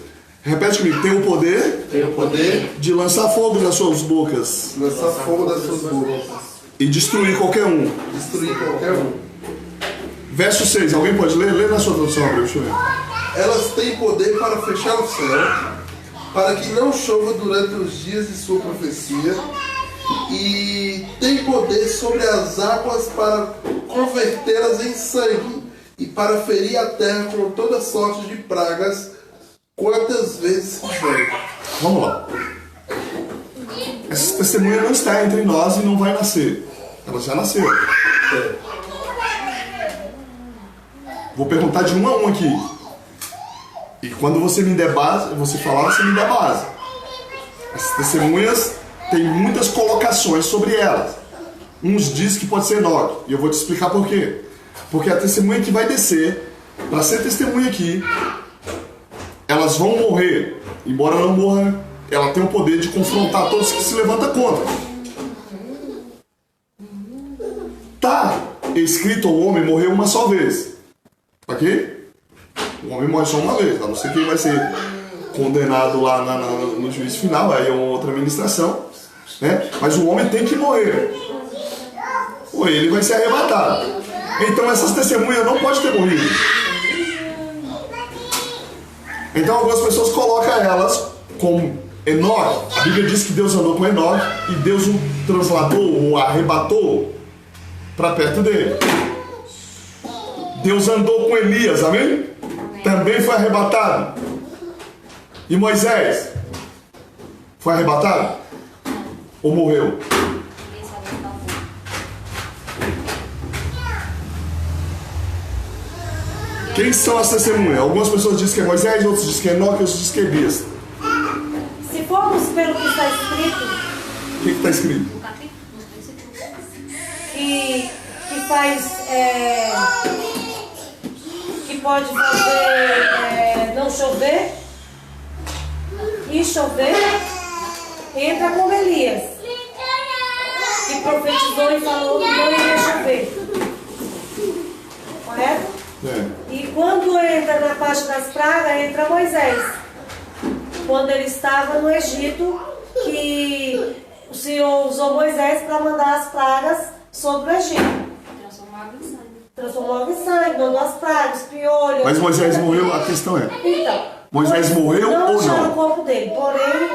Repete comigo. Tem o poder Tem o poder de lançar fogo nas suas bocas de lançar fogo das suas bocas. e destruir qualquer um. Destruir qualquer um. Verso 6. Alguém pode ler? Lê na sua tradução, Abreu. Deixa eu ver. Elas têm poder para fechar o céu, para que não chova durante os dias de sua profecia, e tem poder sobre as águas para convertê-las em sangue, e para ferir a terra com toda sorte de pragas, quantas vezes quiser. Vamos lá. Essa testemunha não está entre nós e não vai nascer. Ela já nasceu. Vou perguntar de um a um aqui. E quando você me der base, você falar, você me dá base. As testemunhas têm muitas colocações sobre elas. Uns dizem que pode ser Enoque, e eu vou te explicar por quê. Porque a testemunha que vai descer, para ser testemunha aqui, elas vão morrer. Embora não morra, ela tem o poder de confrontar todos que se levantam contra. Tá escrito: o homem morreu uma só vez. Ok? O homem morre só uma vez, a não ser que ele vai ser condenado lá no juízo final, aí é uma outra administração, né? Mas o homem tem que morrer, ou ele vai ser arrebatado. Então essas testemunhas não podem ter morrido. Então algumas pessoas colocam elas como Enoque. A Bíblia diz que Deus andou com Enoque e Deus o transladou, o arrebatou para perto dele. Deus andou com Elias, amém? Também foi arrebatado. E Moisés foi arrebatado? Ou morreu? Quem são as testemunhas? Algumas pessoas dizem que é Moisés, outros dizem que é Enoque, outros dizem que é Elias. Se formos pelo que está escrito, O que está escrito? que faz, que pode fazer não chover e chover, entra com Elias, que profetizou e falou que não iria chover. Correto? E quando entra na parte das pragas, entra Moisés. Quando ele estava no Egito, que o Senhor usou Moisés para mandar as pragas sobre o Egito. Transformou água em sangue, mandou as pragas, piolho. Mas Moisés morreu, a questão é: Então, Moisés morreu não ou acharam não? o corpo dele. Porém,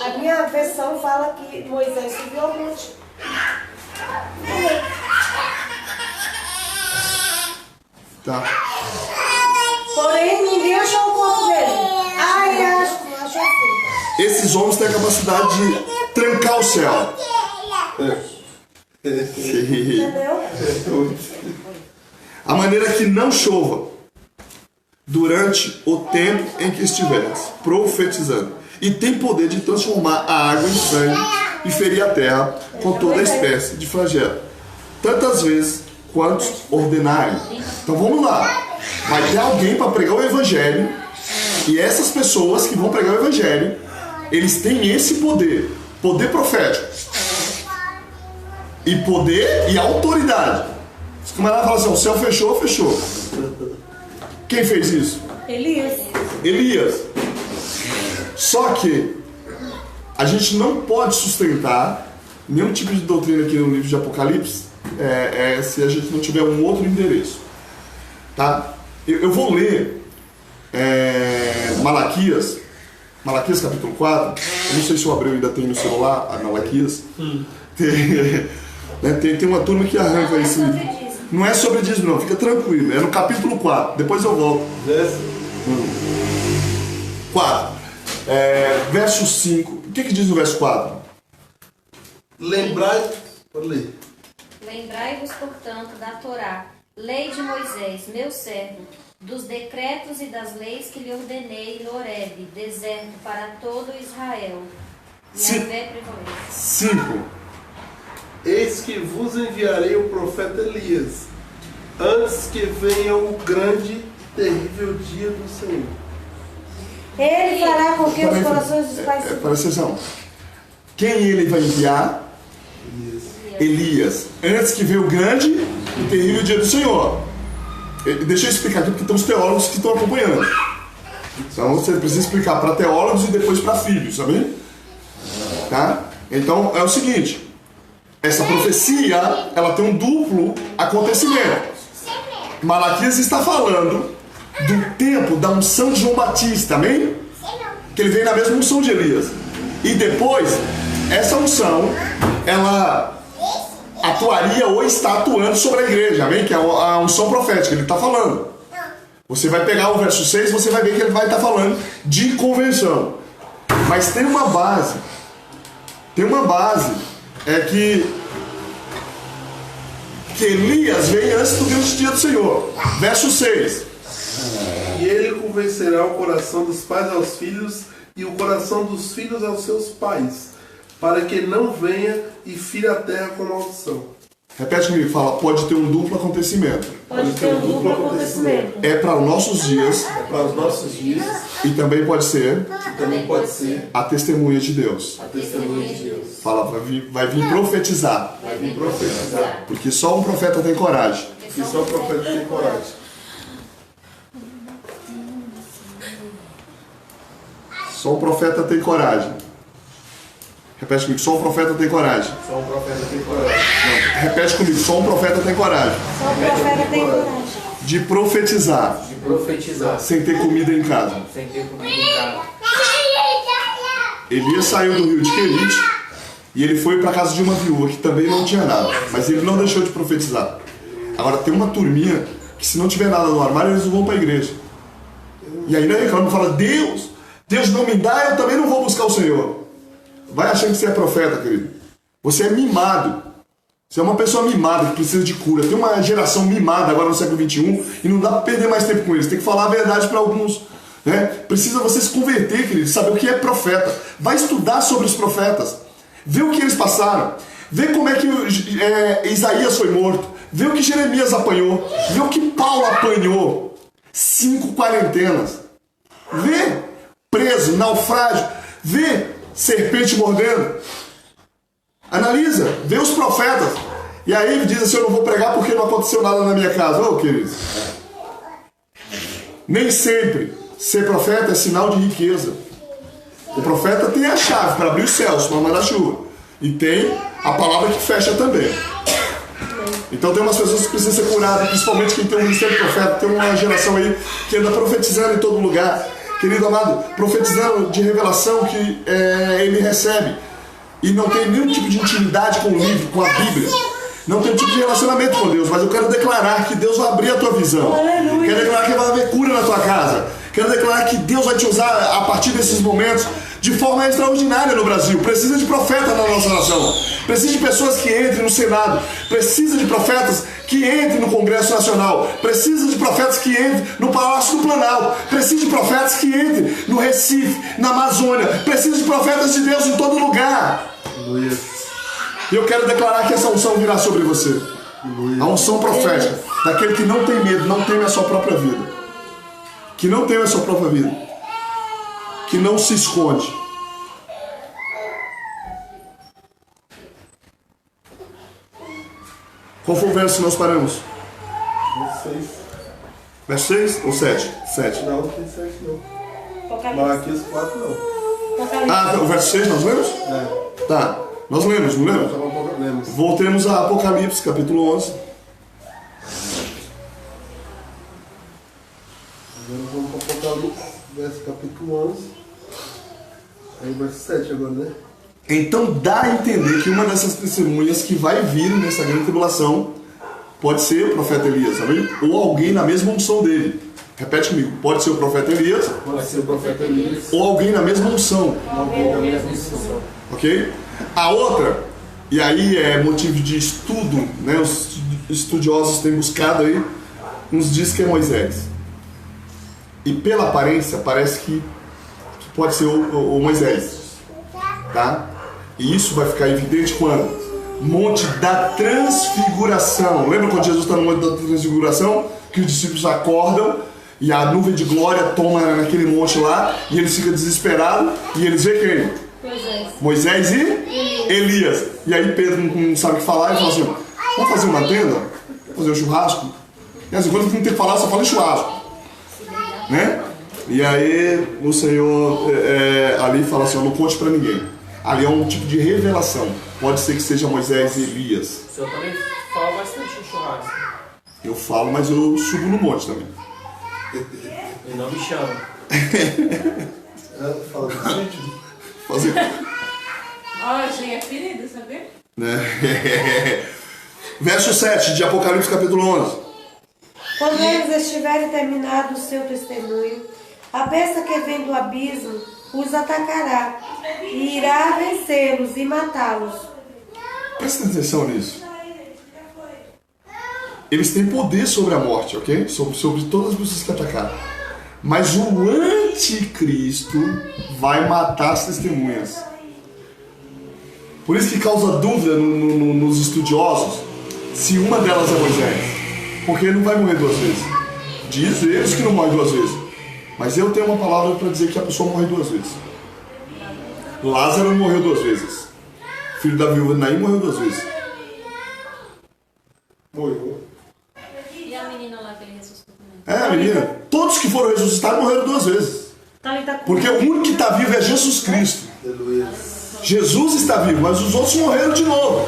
a minha versão fala que Moisés subiu ao monte. Tá. Porém, ninguém achou o corpo dele. Ai, acho assim. Esses homens têm a capacidade de trancar o céu. Entendeu? A maneira que não chova durante o tempo em que estiveres profetizando. E tem poder de transformar a água em sangue e ferir a terra com toda espécie de flagelo, tantas vezes quantos ordenarem. Então vamos lá. Vai ter alguém para pregar o evangelho, e essas pessoas que vão pregar o evangelho, eles têm esse poder, poder profético, e poder e autoridade. Os camaradas falam assim: o céu fechou, fechou. Quem fez isso? Elias. Elias. Só que a gente não pode sustentar nenhum tipo de doutrina aqui no livro de Apocalipse se a gente não tiver um outro endereço. Tá? Eu vou ler Malaquias capítulo 4. Eu não sei se o Abreu ainda tem no celular, a Malaquias. Tem uma turma que arranca esse livro. Não é sobre dízimo, não, fica tranquilo. É no capítulo 4, depois eu volto. 4. Verso 5. O que diz no verso 4? Lembrai-vos, portanto, da Torá, lei de Moisés, meu servo, dos decretos e das leis que lhe ordenei no Horebe, deserto para todo Israel. Yahvé prevalece. 5. Eis que vos enviarei o profeta Elias, antes que venha o grande e terrível dia do Senhor. Ele fará com que os corações dos pais se... Presta atenção. Quem ele vai enviar? Elias. Antes que venha o grande e terrível dia do Senhor. Deixa eu explicar aqui, porque tem os teólogos que estão acompanhando. Então você precisa explicar para teólogos e depois para filhos, sabe? Tá? Então é o seguinte: essa profecia, ela tem um duplo acontecimento. Malaquias está falando do tempo da unção de João Batista, amém? Que ele veio na mesma unção de Elias. E depois, essa unção, ela atuaria ou está atuando sobre a igreja, amém? Que é a unção profética, ele está falando. Você vai pegar o verso 6, você vai ver que ele vai estar falando de convenção. Mas tem uma base. Que Elias veio antes do grande dia do Senhor. Verso 6. E ele convencerá o coração dos pais aos filhos e o coração dos filhos aos seus pais, para que não venha e fira a terra com maldição. Repete comigo, fala, pode ter um duplo acontecimento. Pode ter um duplo acontecimento. É para os nossos dias É para os nossos dias e também pode ser e também pode ser a testemunha de Deus. a testemunha de Deus. Fala, vai vir profetizar. Vai vir profetizar. Porque só um profeta tem coragem. Que só o profeta tem coragem. Só um profeta tem coragem. Repete comigo, só um profeta tem coragem. Só o profeta tem coragem. Não, repete comigo, só um profeta tem coragem. Só o profeta tem coragem. De profetizar De profetizar sem ter comida em casa. sem ter comida em casa. Elias saiu do rio de Querite e ele foi para a casa de uma viúva que também não tinha nada. Mas ele não deixou de profetizar. Agora tem uma turminha que se não tiver nada no armário eles não vão para a igreja. E aí reclama e fala, Deus não me dá, eu também não vou buscar o Senhor. Vai achando que você é profeta, querido. Você é mimado. Você é uma pessoa mimada que precisa de cura. Tem uma geração mimada agora no século XXI e não dá para perder mais tempo com eles. Tem que falar a verdade para alguns. Né? Precisa você se converter, querido, saber o que é profeta. Vai estudar sobre os profetas. Vê o que eles passaram. Vê como é que Isaías foi morto. Vê o que Jeremias apanhou. Vê o que Paulo apanhou. 5 quarentenas. Vê preso, naufrágio. Vê serpente mordendo. Analisa, vê os profetas. E aí diz assim, eu não vou pregar porque não aconteceu nada na minha casa. Ô, queridos, nem sempre ser profeta é sinal de riqueza. O profeta tem a chave para abrir os céus, para mandar chuva. E tem a palavra que fecha também. Então tem umas pessoas que precisam ser curadas, principalmente quem tem um ministério de profeta. Tem uma geração aí que anda profetizando em todo lugar. Querido amado, profetizando de revelação que ele recebe. E não tem nenhum tipo de intimidade com o livro, com a Bíblia. Não tem um tipo de relacionamento com Deus. Mas eu quero declarar que Deus vai abrir a tua visão. Quero declarar que vai haver cura na tua casa. Quero declarar que Deus vai te usar a partir desses momentos de forma extraordinária no Brasil. Precisa de profeta na nossa nação. Precisa de pessoas que entrem no Senado. Precisa de profetas que entrem no Congresso Nacional. Precisa de profetas que entrem no Palácio do Planalto. Precisa de profetas que entrem no Recife, na Amazônia. Precisa de profetas de Deus em todo lugar. E eu quero declarar que essa unção virá sobre você. A unção profética daquele que não tem medo, não teme a sua própria vida. Que não teme a sua própria vida. Que não se esconde. Qual foi o verso que nós paramos? Verso 6 ou 7? 7. Não, não tem 7 não. Apocalipse. Malaquias 4 não. Apocalipse. Ah, o verso 6 nós lemos? Tá. Nós lemos, não lemos? Lemos. Voltemos a Apocalipse, capítulo 11. Agora vamos para Apocalipse, verso capítulo 11. Aí verso 7 agora, né? Então dá a entender que uma dessas testemunhas que vai vir nessa grande tribulação pode ser o profeta Elias, sabe? Ou alguém na mesma unção dele. Repete comigo. Pode ser o profeta Elias. Pode ser o profeta Elias. Ou alguém na mesma unção. Alguém da mesma unção. Ok? A outra, e aí é motivo de estudo, né? Os estudiosos têm buscado aí, uns diz que é Moisés. E pela aparência, parece que pode ser o Moisés. Tá? E isso vai ficar evidente quando? Monte da Transfiguração. Lembra quando Jesus está no Monte da Transfiguração? Que os discípulos acordam e a nuvem de glória toma naquele monte lá e eles ficam desesperados e eles veem quem? Moisés e Elias. E aí Pedro não sabe o que falar e fala assim, vamos fazer uma tenda? Vamos fazer um churrasco? E assim, quando não tem que falar, só fala em churrasco. Né? E aí o Senhor ali fala assim, não conte pra ninguém. Ali é um tipo de revelação. Pode ser que seja Moisés e Elias. O senhor também fala bastante no churrasco. Eu falo, mas eu subo no monte também. E não me chama. Fala do vídeo. Fazer... Ó, eu cheguei ferida, sabe? Né? Verso 7 de Apocalipse capítulo 11. Quando eles estiverem terminado o seu testemunho, a besta que vem do abismo os atacará e irá vencê-los e matá-los. Presta atenção nisso. eles têm poder sobre a morte, ok? Sobre todas as pessoas que atacaram. Mas o anticristo vai matar as testemunhas. Por isso que causa dúvida nos estudiosos se uma delas é Moisés. Porque ele não vai morrer 2 vezes. Diz eles que não morre 2 vezes. Mas eu tenho uma palavra para dizer que a pessoa morre 2 vezes. Lázaro morreu 2 vezes. Filho da viúva de Naim morreu 2 vezes. Morreu. E a menina lá que ele ressuscitou também? É, menina. Todos que foram ressuscitados morreram 2 vezes. Porque o único que está vivo é Jesus Cristo. Aleluia. Jesus está vivo, mas os outros morreram de novo.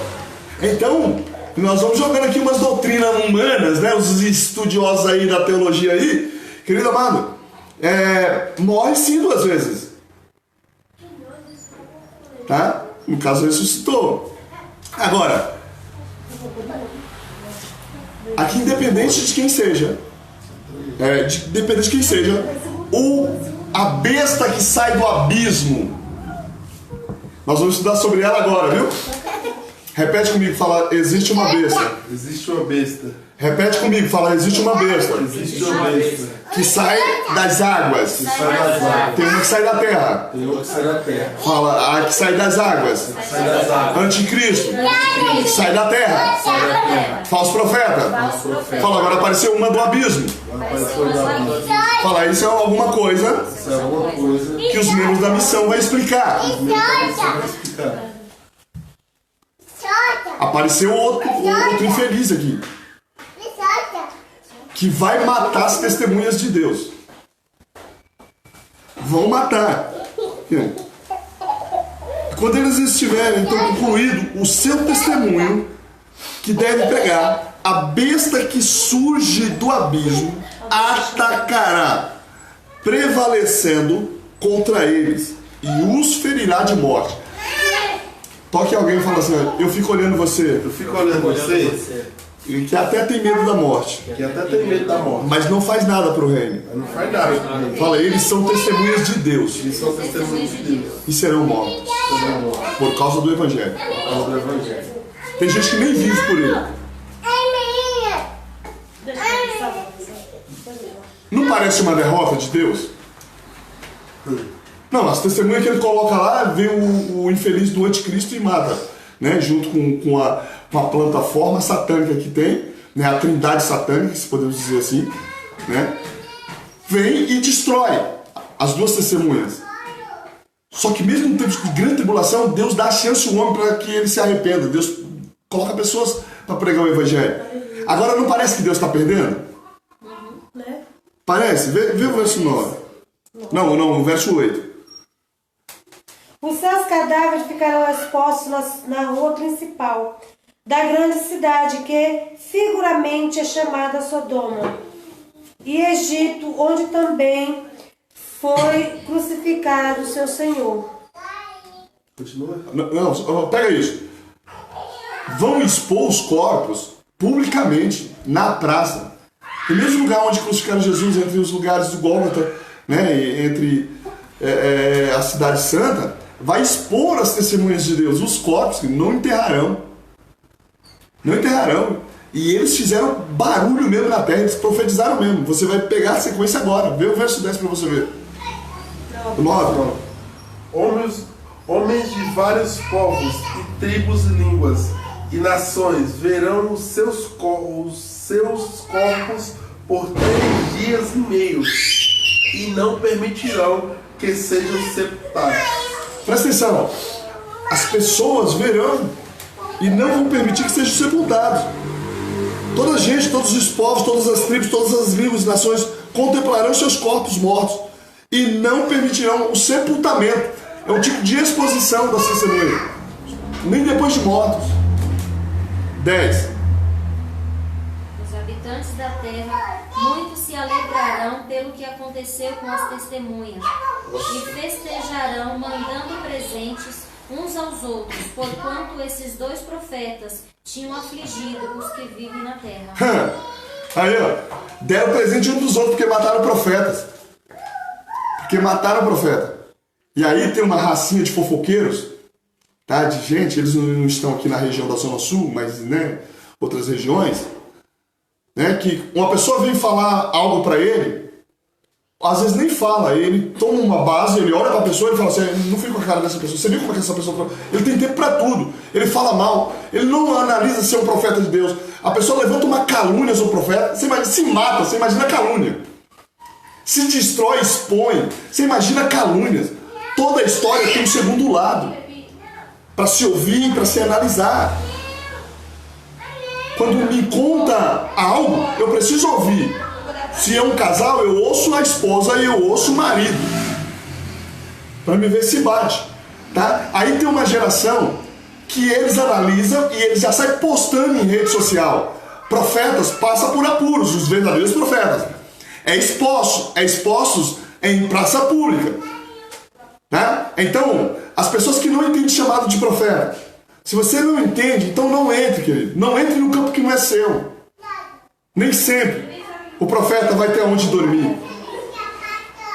Então, nós vamos jogando aqui umas doutrinas humanas, né? Os estudiosos aí da teologia aí. Querido amado, morre sim 2 vezes. Tá? No caso, ressuscitou. Agora, aqui independente de quem seja, independente de quem seja, a besta que sai do abismo, nós vamos estudar sobre ela agora, viu? Repete comigo, fala, existe uma besta. Existe uma besta. Repete comigo, fala, existe uma besta. Existe uma besta. Que sai das águas. Sai das águas. Tem uma que sai da terra. Tem uma que sai da terra. Fala, a que sai das águas. Sai das águas. Anticristo. Sai da terra. Sai da terra. Falso profeta. Falso profeta. Fala, agora apareceu uma do abismo. Apareceu uma só. Fala, isso é alguma coisa Isso é alguma coisa que os membros da missão vão explicar. vai explicar. Apareceu outro infeliz aqui, que vai matar as testemunhas de Deus. Vão matar. Quando eles estiverem então concluído o seu testemunho, que deve pegar, a besta que surge do abismo atacará, prevalecendo contra eles, e os ferirá de morte. Toque alguém e fala assim, eu fico olhando você, Eu fico olhando você, e que até tem medo da morte, que até tem medo da morte. mas não faz nada pro reino. Mas não faz nada. Fala, eles são testemunhas de Deus Eles são testemunhas de Deus. e serão mortos por causa do Evangelho. Por causa do Evangelho. Tem gente que nem vive por ele. Não parece uma derrota de Deus? Não, as testemunhas que ele coloca lá, vem o infeliz do anticristo e mata, né? Junto com a plataforma satânica que tem, né? A trindade satânica, se podemos dizer assim, né? Vem e destrói as 2 testemunhas. Só que mesmo em tempos de grande tribulação, Deus dá a chance ao homem para que ele se arrependa. Deus coloca pessoas para pregar o Evangelho. Agora não parece que Deus está perdendo? Parece? Vê o verso 9. Não, o verso 8. Os seus cadáveres ficarão expostos na rua principal da grande cidade, que figuramente é chamada Sodoma, e Egito, onde também foi crucificado seu Senhor. Continua. Não, pega isso. Vão expor os corpos publicamente na praça. No mesmo lugar onde crucificaram Jesus, entre os lugares do Gólgota, né, entre a cidade santa, vai expor as testemunhas de Deus, os corpos que não enterrarão. Não enterrarão. E eles fizeram barulho mesmo na terra, eles profetizaram mesmo. Você vai pegar a sequência agora. Vê o verso 10 para você ver. 9. Homens de vários povos e tribos e línguas e nações verão os seus corpos por 3 dias e meio e não permitirão que sejam sepultados. Presta atenção. As pessoas verão e não vão permitir que sejam sepultados. Toda a gente, todos os povos, todas as tribos, todas as línguas e nações contemplarão seus corpos mortos e não permitirão o sepultamento. É um tipo de exposição da testemunha. Nem depois de mortos. 10. Os habitantes da terra muito se alegrarão pelo que aconteceu com as testemunhas e festejarão mandando presentes uns aos outros, porquanto esses 2 profetas tinham afligido os que vivem na terra. Aí, ó, deram presente um dos outros porque mataram profetas. Porque mataram o profeta. E aí tem uma racinha de fofoqueiros, tá? De gente, eles não estão aqui na região da Zona Sul, mas, né, outras regiões, né, que uma pessoa vem falar algo para ele, às vezes nem fala, ele toma uma base, ele olha para a pessoa e fala assim, não fica com a cara dessa pessoa, você viu como é que essa pessoa fala? Ele tem tempo para tudo, ele fala mal, ele não analisa se é um profeta de Deus. A pessoa levanta uma calúnia sobre o profeta, você imagina, se mata, você imagina calúnia. Se destrói, expõe, você imagina calúnias. Toda a história tem um segundo lado, para se ouvir, para se analisar. Quando me conta algo, eu preciso ouvir. Se é um casal, eu ouço a esposa e eu ouço o marido, para me ver se bate, tá? Aí tem uma geração que eles analisam e eles já saem postando em rede social. Profetas passam por apuros, os verdadeiros profetas. É expostos em praça pública, tá? Então, as pessoas que não entendem chamado de profeta, se você não entende, então não entre, querido. Não entre no campo que não é seu. Nem sempre o profeta vai ter aonde dormir.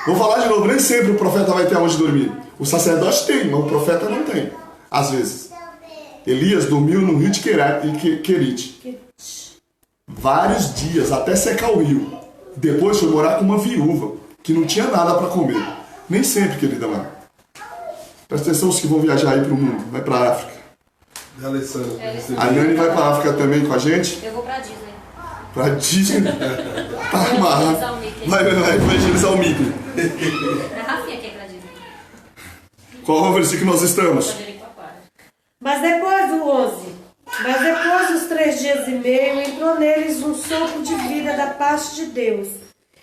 Vou falar de novo, nem sempre o profeta vai ter aonde dormir. O sacerdote tem, mas o profeta não tem. Às vezes. Elias dormiu no rio de Querite. Vários dias, até secar o rio. Depois foi morar com uma viúva, que não tinha nada para comer. Nem sempre, querida mãe. Presta atenção os que vão viajar aí para o mundo. Vai para a África. A Nani vai para a África também com a gente? Eu vou para Disney. Pra Disney? Tá amarrado. Vai evangelizar o Mickey. É a Rafinha que é pra Disney. Qual é o versículo que nós estamos? Mas depois do 11, mas depois dos 3 dias e meio, entrou neles um sopro de vida da parte de Deus.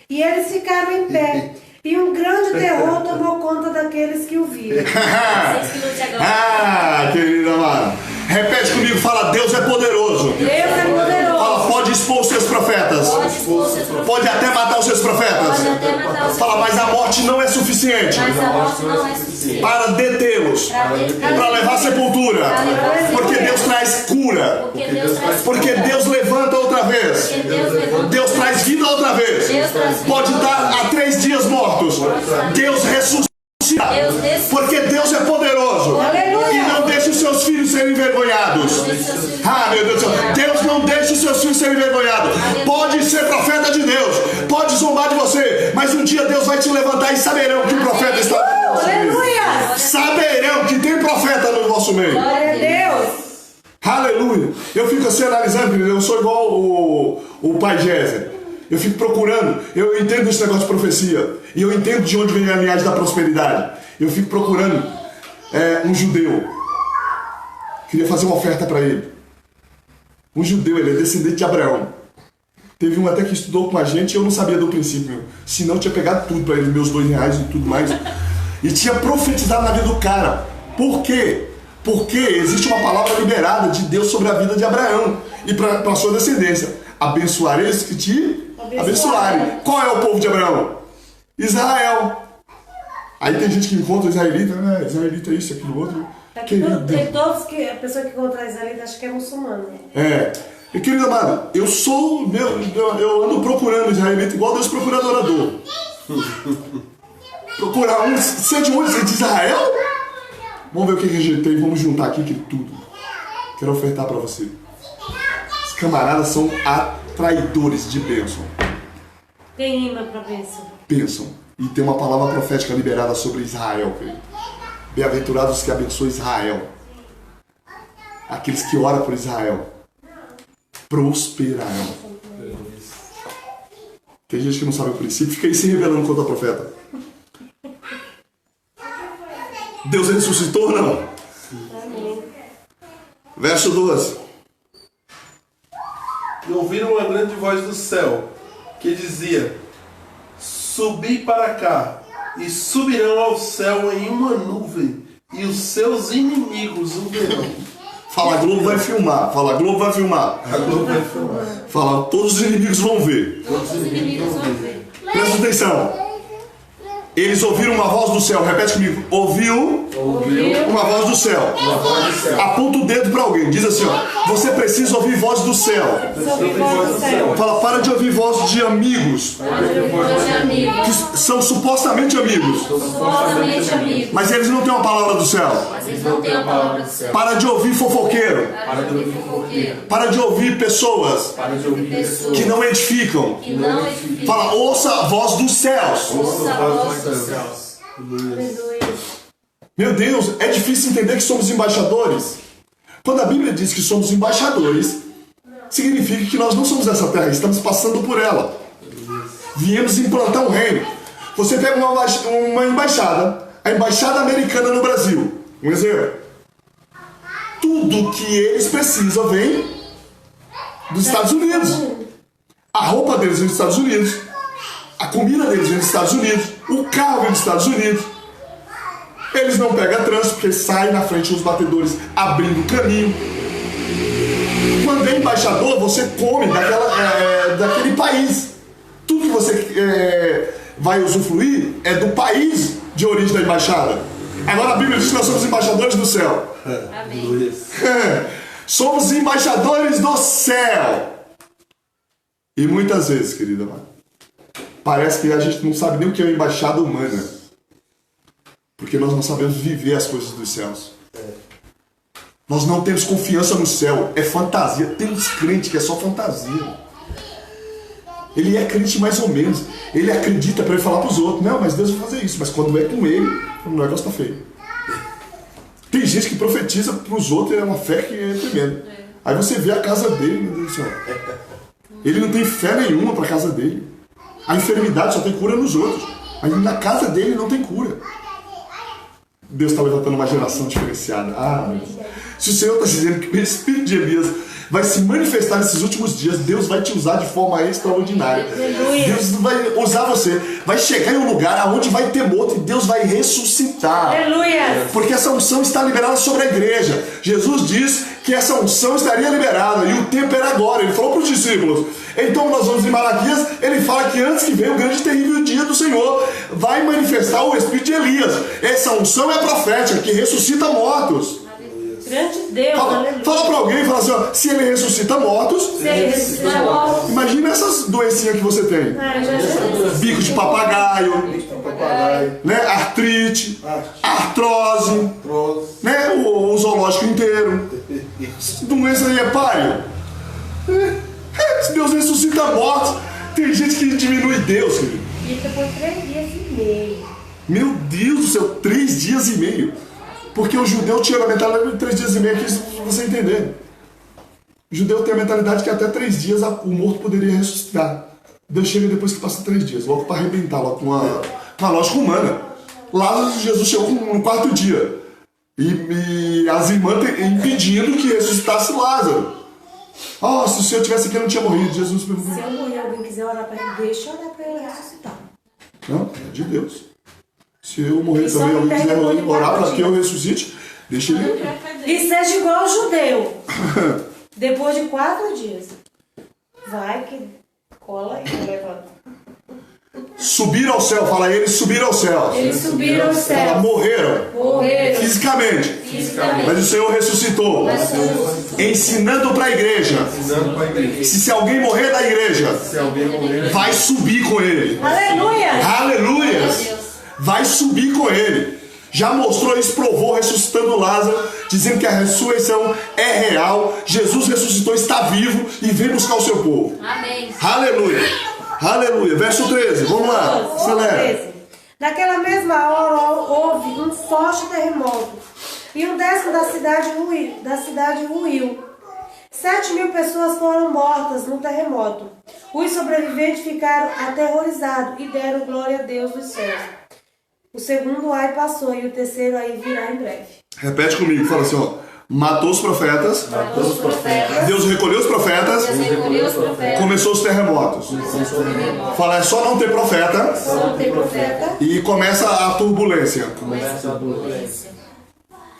E eles ficaram em pé. E um grande terror tomou conta daqueles que o viram. Querida amada. Repete comigo, fala, Deus é poderoso. Deus é poderoso. Fala, pode expor os seus profetas. Pode até matar os seus profetas. Fala, mas a morte não é suficiente para detê-los, para levar a sepultura. Porque Deus traz cura. Porque Deus levanta outra vez. Deus traz vida outra vez. Pode estar há 3 dias mortos. Deus ressuscita. Porque Deus é poderoso. E não deixa os seus filhos serem envergonhados. Meu Deus do céu. Deus não deixa os seus filhos serem envergonhados. Pode ser profeta de Deus, pode zombar de você, mas um dia Deus vai te levantar e saberão que o profeta está no vosso meio. Saberão que tem profeta no vosso meio. Glória a Deus. Aleluia. Eu fico assim analisando, eu sou igual o pai Géser. Eu fico procurando, eu entendo esse negócio de profecia, e eu entendo de onde vem a linhagem da prosperidade. Eu fico procurando um judeu. Queria fazer uma oferta para ele. Um judeu, ele é descendente de Abraão. Teve um até que estudou com a gente e eu não sabia do princípio. Senão eu tinha pegado tudo para ele, meus R$2 e tudo mais. E tinha profetizado na vida do cara. Por quê? Porque existe uma palavra liberada de Deus sobre a vida de Abraão e para a sua descendência. Abençoareis que te abençoarem. Qual é o povo de Abraão? Israel. Aí tem gente que encontra israelita, né? Israelita é isso, aquilo, outro. Tem todos que a pessoa que encontra israelita acha que é muçulmano. E querido amado, eu ando procurando israelita igual Deus procura adorador. Procurar um, você é de onde? Você é de Israel? Vamos ver o que a gente tem, vamos juntar aqui que tudo. Quero ofertar para você. Os camaradas são atraidores de bênção. Tem rima para bênção. Bênção. E tem uma palavra profética liberada sobre Israel, querido. Bem-aventurados que abençoam Israel. Aqueles que oram por Israel prosperarão. Tem gente que não sabe o princípio, fica aí se revelando contra o profeta. Deus ressuscitou ou não? Verso 12. E ouviram uma grande voz do céu, que dizia: subi para cá, e subirão ao céu em uma nuvem, e os seus inimigos o verão. Fala, a Globo vai filmar. Fala, a Globo vai filmar. A Globo vai filmar. Fala, todos os inimigos vão ver. Todos os inimigos vão ver. Presta atenção. Eles ouviram uma voz do céu. Repete comigo. Ouviu uma voz do céu. Aponta o dedo para alguém. Diz assim, ó. Você precisa ouvir voz do céu. Fala, para de ouvir voz de amigos. Que são supostamente amigos. Mas eles não têm uma palavra do céu. Para de ouvir fofoqueiro. Para de ouvir pessoas que não edificam. Fala, ouça a voz dos céus. Meu Deus, é difícil entender que somos embaixadores. Quando a Bíblia diz que somos embaixadores, significa que nós não somos dessa terra, estamos passando por ela. Viemos implantar um reino. Você pega uma embaixada, a embaixada americana no Brasil, um exemplo. Tudo que eles precisam vem dos Estados Unidos. A roupa deles vem dos Estados Unidos. A comida deles vem dos Estados Unidos. O carro vem dos Estados Unidos. Eles não pegam trânsito porque saem na frente dos batedores abrindo caminho. Quando é embaixador, você come daquele país. Tudo que você vai usufruir é do país de origem da embaixada. Agora a Bíblia diz que nós somos embaixadores do céu. Amém. Somos embaixadores do céu. E muitas vezes, querida, parece que a gente não sabe nem o que é uma embaixada humana. Porque nós não sabemos viver as coisas dos céus. Nós não temos confiança no céu. É fantasia. Tem uns crentes que é só fantasia. Ele é crente mais ou menos. Ele acredita para ele falar para os outros. Não, mas Deus vai fazer isso. Mas quando é com ele, o negócio está feio. Tem gente que profetiza para os outros. É uma fé que é tremenda. Aí você vê a casa dele, meu Deus do céu. Ele não tem fé nenhuma para a casa dele. A enfermidade só tem cura nos outros. Mas na casa dele não tem cura. Deus está levantando uma geração diferenciada. Meu Deus. Se o Senhor está dizendo que o Espírito de Elias vai se manifestar nesses últimos dias, Deus vai te usar de forma extraordinária. Deus vai usar você. Vai chegar em um lugar onde vai ter morto e Deus vai ressuscitar. Aleluia. Porque essa unção está liberada sobre a igreja. Jesus diz que essa unção estaria liberada e o tempo era agora. Ele falou para os discípulos. Então nós vamos em Malaquias, ele fala que antes que venha o grande e terrível dia do Senhor, vai manifestar o Espírito de Elias. Essa unção é profética, que ressuscita mortos. Grande Deus, fala para alguém, fala assim, ó, se ele ressuscita mortos, imagina essas doencinhas que você tem. Bico de papagaio, né? Artrite, artrose, né? O zoológico inteiro. Doença aí é páreo. Se Deus ressuscita mortos, tem gente que diminui Deus, querido. Fica por 3 dias e meio. Meu Deus do céu, 3 dias e meio. Porque o judeu tinha a mentalidade de 3 dias e meio, aqui pra você entender. O judeu tem a mentalidade que até 3 dias o morto poderia ressuscitar. Deus chega depois que passa 3 dias, logo para arrebentar, logo com a lógica humana. Lá Jesus chegou no 4º dia. E as irmãs impedindo que ressuscitasse Lázaro. Se o Senhor tivesse aqui, eu não tinha morrido. Jesus perguntou. Se eu morrer, alguém quiser orar para ele, deixa eu orar para ele ressuscitar. Não, é de Deus. Se eu morrer também, alguém quiser orar para que eu ressuscite, deixa ele. E seja igual ao judeu. Depois de 4 dias. Vai que cola e levanta. Subir ao céu, fala eles subiram ao céu. Eles subiram ao céu. Fala, morreram. Fisicamente. Mas o Senhor ressuscitou. Ensinando para a igreja. Se alguém morrer da igreja, vai subir com ele. Aleluia. Aleluia. Vai subir com ele. Já mostrou isso, provou, ressuscitando Lázaro, dizendo que a ressurreição é real. Jesus ressuscitou, está vivo e vem buscar o seu povo. Amém. Aleluia. Aleluia. Verso 13, vamos lá. Acelera. Naquela mesma hora houve um forte terremoto e um décimo da cidade ruiu. 7.000 pessoas foram mortas no terremoto. Os sobreviventes ficaram aterrorizados e deram glória a Deus dos céus. O segundo ai passou e o terceiro ai virá em breve. Repete comigo, fala assim, ó. Matou os profetas. Deus recolheu os profetas. Começou os terremotos. Fala, é só não ter profeta. E começa a turbulência.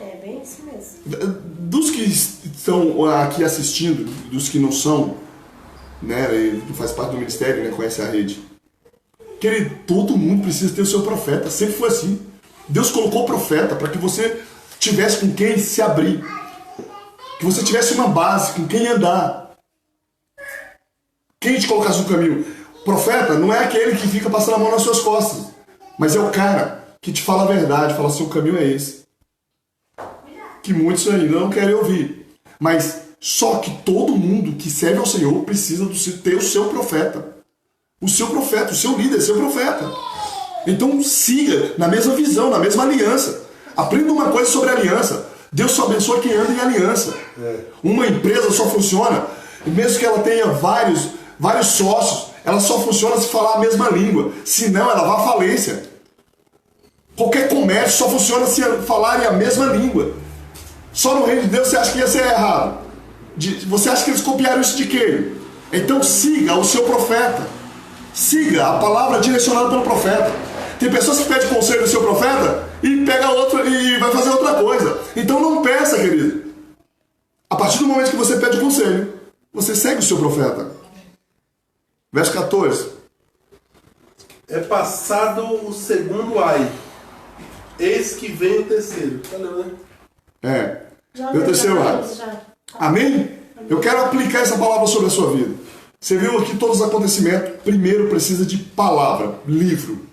É bem isso mesmo. Dos que estão aqui assistindo, dos que não são, né, não faz parte do ministério, né, conhece a rede. Querido, todo mundo precisa ter o seu profeta. Sempre foi assim. Deus colocou profeta para que você tivesse com quem se abrir. Que você tivesse uma base, com quem andar. Quem te colocasse no caminho? Profeta não é aquele que fica passando a mão nas suas costas. Mas é o cara que te fala a verdade, fala, seu caminho é esse. Que muitos ainda não querem ouvir. Mas só que todo mundo que serve ao Senhor precisa ter o seu profeta. O seu profeta, o seu líder, seu profeta. Então siga na mesma visão, na mesma aliança. Aprenda uma coisa sobre aliança. Deus só abençoa quem anda em aliança. Uma empresa só funciona, mesmo que ela tenha vários sócios, ela só funciona se falar a mesma língua. Senão ela vai à falência. Qualquer comércio só funciona se falarem a mesma língua. Só no reino de Deus você acha que ia ser errado? Você acha que eles copiaram isso de quê? Então siga o seu profeta. Siga a palavra direcionada pelo profeta. Tem pessoas que pedem conselho do seu profeta e pega outro e vai fazer outra coisa. Então não peça, querido. A partir do momento que você pede conselho, você segue o seu profeta. Verso 14. É passado o segundo ai. Eis que vem o terceiro. Valeu, né? E o terceiro ai. Amém? Eu quero aplicar essa palavra sobre a sua vida. Você viu aqui todos os acontecimentos. Primeiro precisa de palavra, livro.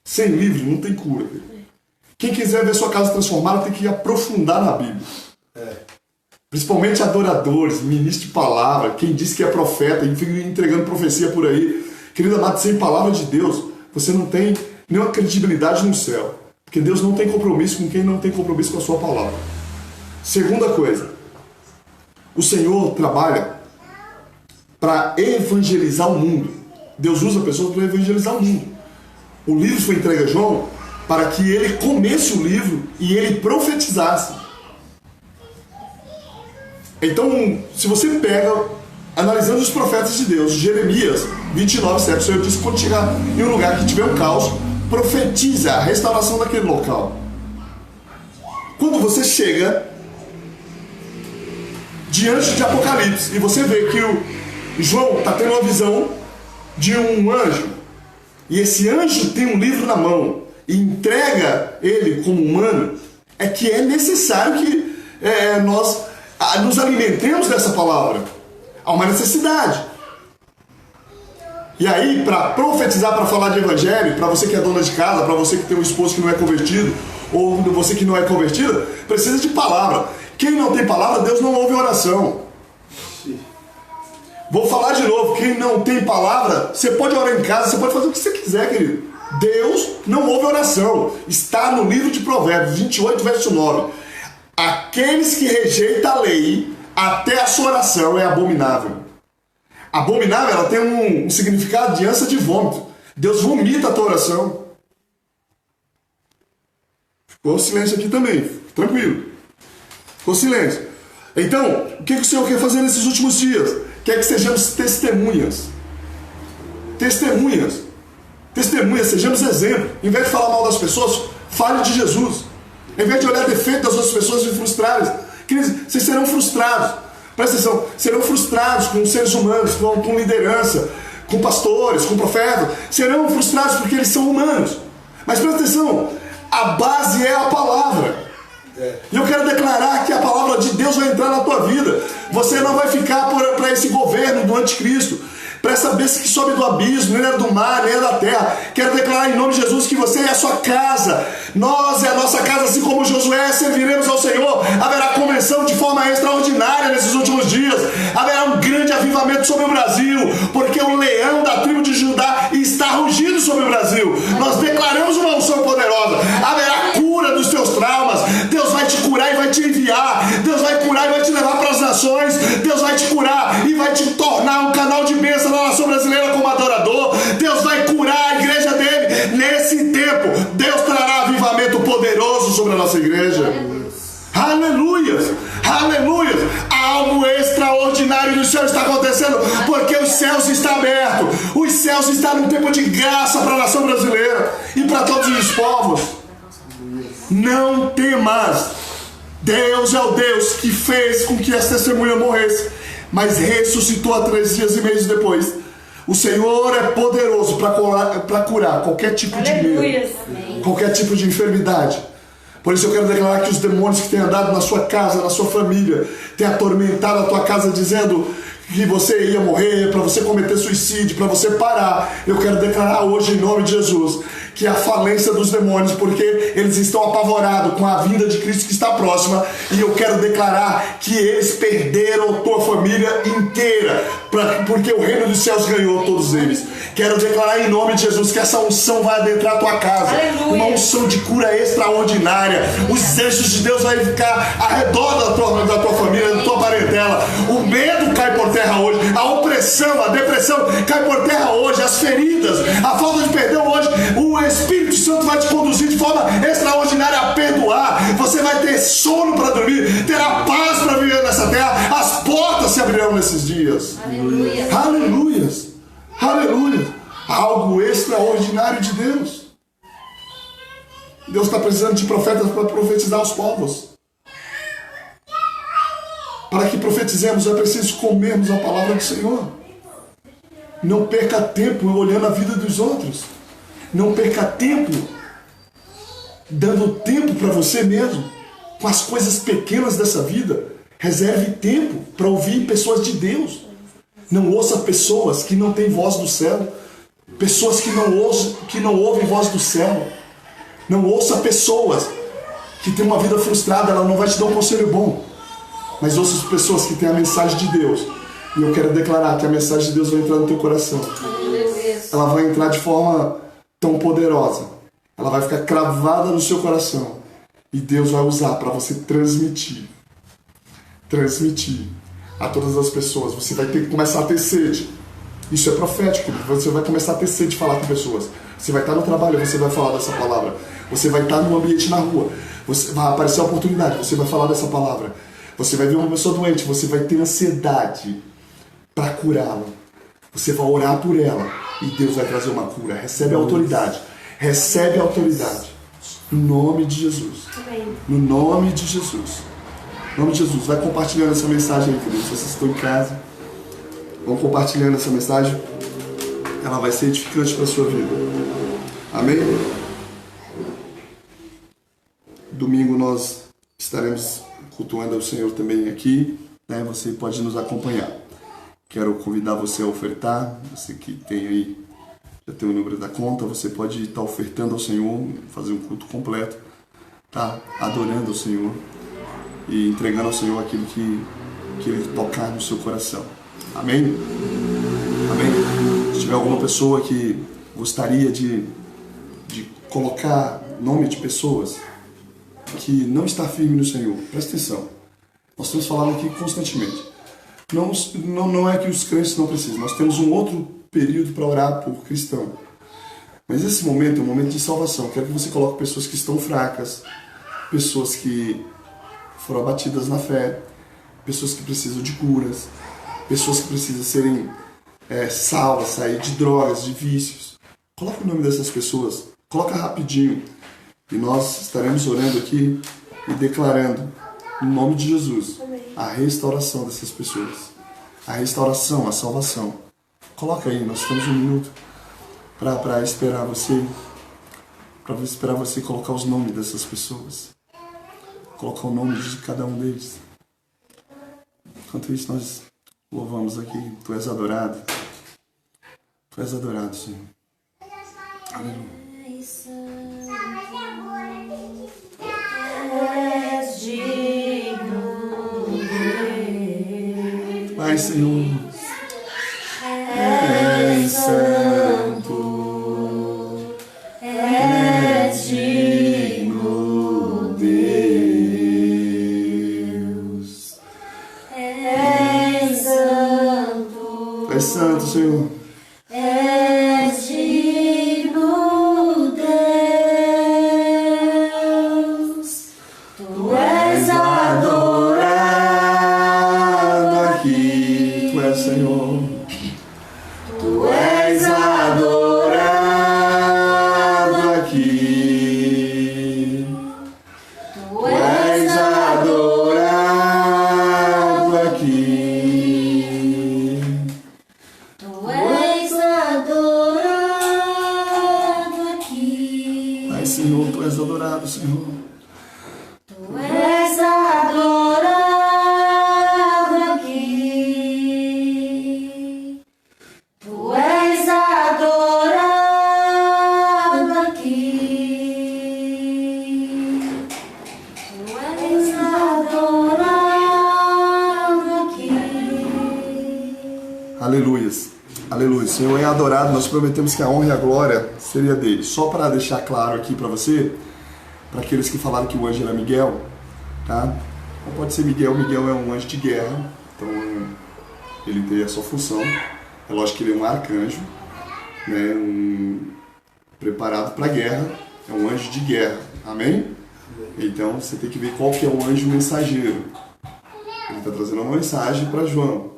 Sem livro não tem cura. Quem quiser ver sua casa transformada tem que aprofundar na Bíblia. Principalmente adoradores, ministros de palavra, quem diz que é profeta e fica entregando profecia por aí. Querido amado, sem palavra de Deus, você não tem nenhuma credibilidade no céu. Porque Deus não tem compromisso com quem não tem compromisso com a sua palavra. Segunda coisa, o Senhor trabalha para evangelizar o mundo. Deus usa pessoas para evangelizar o mundo. O livro foi entregue a João para que ele comesse o livro e ele profetizasse. Então, se você pega, analisando os profetas de Deus, Jeremias 29:7, o Senhor disse que quando chegar em um lugar que tiver um caos, profetiza a restauração daquele local. Quando você chega diante de Apocalipse e você vê que o João está tendo uma visão de um anjo, e esse anjo tem um livro na mão e entrega ele como humano, é que é necessário que nós nos alimentemos dessa palavra. Há uma necessidade. E aí, para profetizar, para falar de evangelho, para você que é dona de casa, para você que tem um esposo que não é convertido, ou você que não é convertida, precisa de palavra. Quem não tem palavra, Deus não ouve oração. Vou falar de novo, quem não tem palavra, você pode orar em casa, você pode fazer o que você quiser, querido. Deus não ouve oração. Está no livro de Provérbios 28, verso 9. Aqueles que rejeitam a lei, até a sua oração é abominável. Abominável, ela tem um significado de ânsia de vômito. Deus vomita a tua oração. Ficou silêncio aqui também, tranquilo. Ficou silêncio. Então, o que o Senhor quer fazer nesses últimos dias? Quer que sejamos testemunhas. Testemunhas. Testemunhas, sejamos exemplo. Em vez de falar mal das pessoas, fale de Jesus. Em vez de olhar defeito das outras pessoas e frustrá-las, vocês serão frustrados. Presta atenção, serão frustrados com seres humanos, com liderança, com pastores, com profetas. Serão frustrados porque eles são humanos. Mas presta atenção, a base é a palavra. E eu quero declarar que a palavra de Deus vai entrar na tua vida. Você não vai ficar para esse governo do anticristo, para essa besta que sobe do abismo, nem é do mar, nem é da terra. Quero declarar em nome de Jesus que você é a sua casa. Nós é a nossa casa, assim como Josué, serviremos ao Senhor. Haverá convenção de forma extraordinária nesses últimos dias. Haverá um grande avivamento sobre o Brasil, porque o leão da tribo de Judá está rugindo sobre o Brasil. Nós declaramos uma unção poderosa. Haverá cura dos teus traumas. Deus vai te curar e vai te enviar. Deus vai curar e vai te levar para as nações. Deus vai te curar e vai te tornar um canal de bênção na nação brasileira como adorador. Deus vai curar a igreja dele. Nesse tempo, Deus trará avivamento poderoso sobre a nossa igreja. Aleluias, aleluias. Algo extraordinário do céu está acontecendo, porque os céus estão abertos. Os céus estão num tempo de graça para a nação brasileira e para todos os povos. Não temas. Deus é o Deus que fez com que as testemunhas morressem, mas ressuscitou há 3 dias e meio depois. O Senhor é poderoso para curar qualquer tipo de Aleluia. medo, qualquer tipo de enfermidade. Por isso eu quero declarar que os demônios que têm andado na sua casa, na sua família, têm atormentado a tua casa dizendo que você ia morrer, para você cometer suicídio, para você parar. Eu quero declarar hoje em nome de Jesus que a falência dos demônios, porque eles estão apavorados com a vinda de Cristo que está próxima, e eu quero declarar que eles perderam a tua família inteira, porque o reino dos céus ganhou todos eles. Quero declarar em nome de Jesus que essa unção vai adentrar a tua casa. Aleluia. Uma unção de cura extraordinária. Os anjos de Deus vão ficar ao redor da tua família, da tua parentela. O medo cai por terra hoje, a opressão, a depressão cai por terra hoje, as feridas, a falta de perdão hoje. O Espírito Santo vai te conduzir de forma extraordinária a perdoar. Você vai ter sono para dormir, terá paz para viver nessa terra. As portas se abrirão nesses dias. Aleluia. Aleluias. Aleluia. Algo extraordinário de Deus. Deus está precisando de profetas para profetizar os povos. Para que profetizemos é preciso comermos a palavra do Senhor. Não perca tempo olhando a vida dos outros. Não perca tempo dando tempo para você mesmo com as coisas pequenas dessa vida. Reserve tempo para ouvir pessoas de Deus. Não ouça pessoas que não têm voz do céu. Pessoas que não ouvem voz do céu. Não ouça pessoas que têm uma vida frustrada. Ela não vai te dar um conselho bom. Mas ouça as pessoas que têm a mensagem de Deus. E eu quero declarar que a mensagem de Deus vai entrar no teu coração. Ela vai entrar de forma tão poderosa. Ela vai ficar cravada no seu coração. E Deus vai usar para você transmitir a todas as pessoas. Você vai ter que começar a ter sede. Isso é profético. Você vai começar a ter sede de falar com pessoas. Você vai estar no trabalho, você vai falar dessa palavra. Você vai estar no ambiente na rua. Vai aparecer a oportunidade, você vai falar dessa palavra. Você vai ver uma pessoa doente, você vai ter ansiedade para curá-la. Você vai orar por ela e Deus vai trazer uma cura. Recebe a autoridade. Recebe a autoridade. Em nome de Jesus. No nome de Jesus. Em nome de Jesus. Vai compartilhando essa mensagem aí, queridos. Vocês estão em casa. Vão compartilhando essa mensagem. Ela vai ser edificante para a sua vida. Amém? Domingo nós estaremos cultuando o Senhor também aqui. Né? Você pode nos acompanhar. Quero convidar você a ofertar. Você que tem aí, já tem o número da conta, você pode estar ofertando ao Senhor, fazer um culto completo, tá? Adorando ao Senhor e entregando ao Senhor aquilo que Ele tocar no seu coração. Amém? Amém? Se tiver alguma pessoa que gostaria de colocar nome de pessoas que não está firme no Senhor, presta atenção. Nós estamos falando aqui constantemente. Não é que os crentes não precisam. Nós temos um outro período para orar por cristão. Mas esse momento é um momento de salvação. Quero que você coloque pessoas que estão fracas, pessoas que foram abatidas na fé, pessoas que precisam de curas, pessoas que precisam serem salvas, sair de drogas, de vícios. Coloca o nome dessas pessoas. Coloca rapidinho. E nós estaremos orando aqui e declarando, em nome de Jesus, a restauração dessas pessoas. A restauração, a salvação. Coloca aí, nós temos um minuto para esperar você. Para esperar você colocar os nomes dessas pessoas. Colocar o nome de cada um deles. Enquanto isso, nós louvamos aqui. Tu és adorado. Tu és adorado, Senhor. Aleluia. És digno, Pai, Senhor. És santo. És digno, Deus. és santo, És santo, Senhor. és digno, Deus. Tu és adorado Aqui, tu és Tu és adorado, Senhor. Tu és adorado aqui. Tu és adorado aqui. Tu és adorado aqui. Aleluias. Aleluia. O Senhor é adorado. Nós prometemos que a honra e a glória seria dele. Só para deixar claro aqui para você, para aqueles que falaram que o anjo era Miguel, tá? Não pode ser Miguel. Miguel é um anjo de guerra. Então, ele tem a sua função. É lógico que ele é um arcanjo, né? Preparado para a guerra. É um anjo de guerra. Amém? Então, você tem que ver qual que é o anjo mensageiro. Ele está trazendo uma mensagem para João.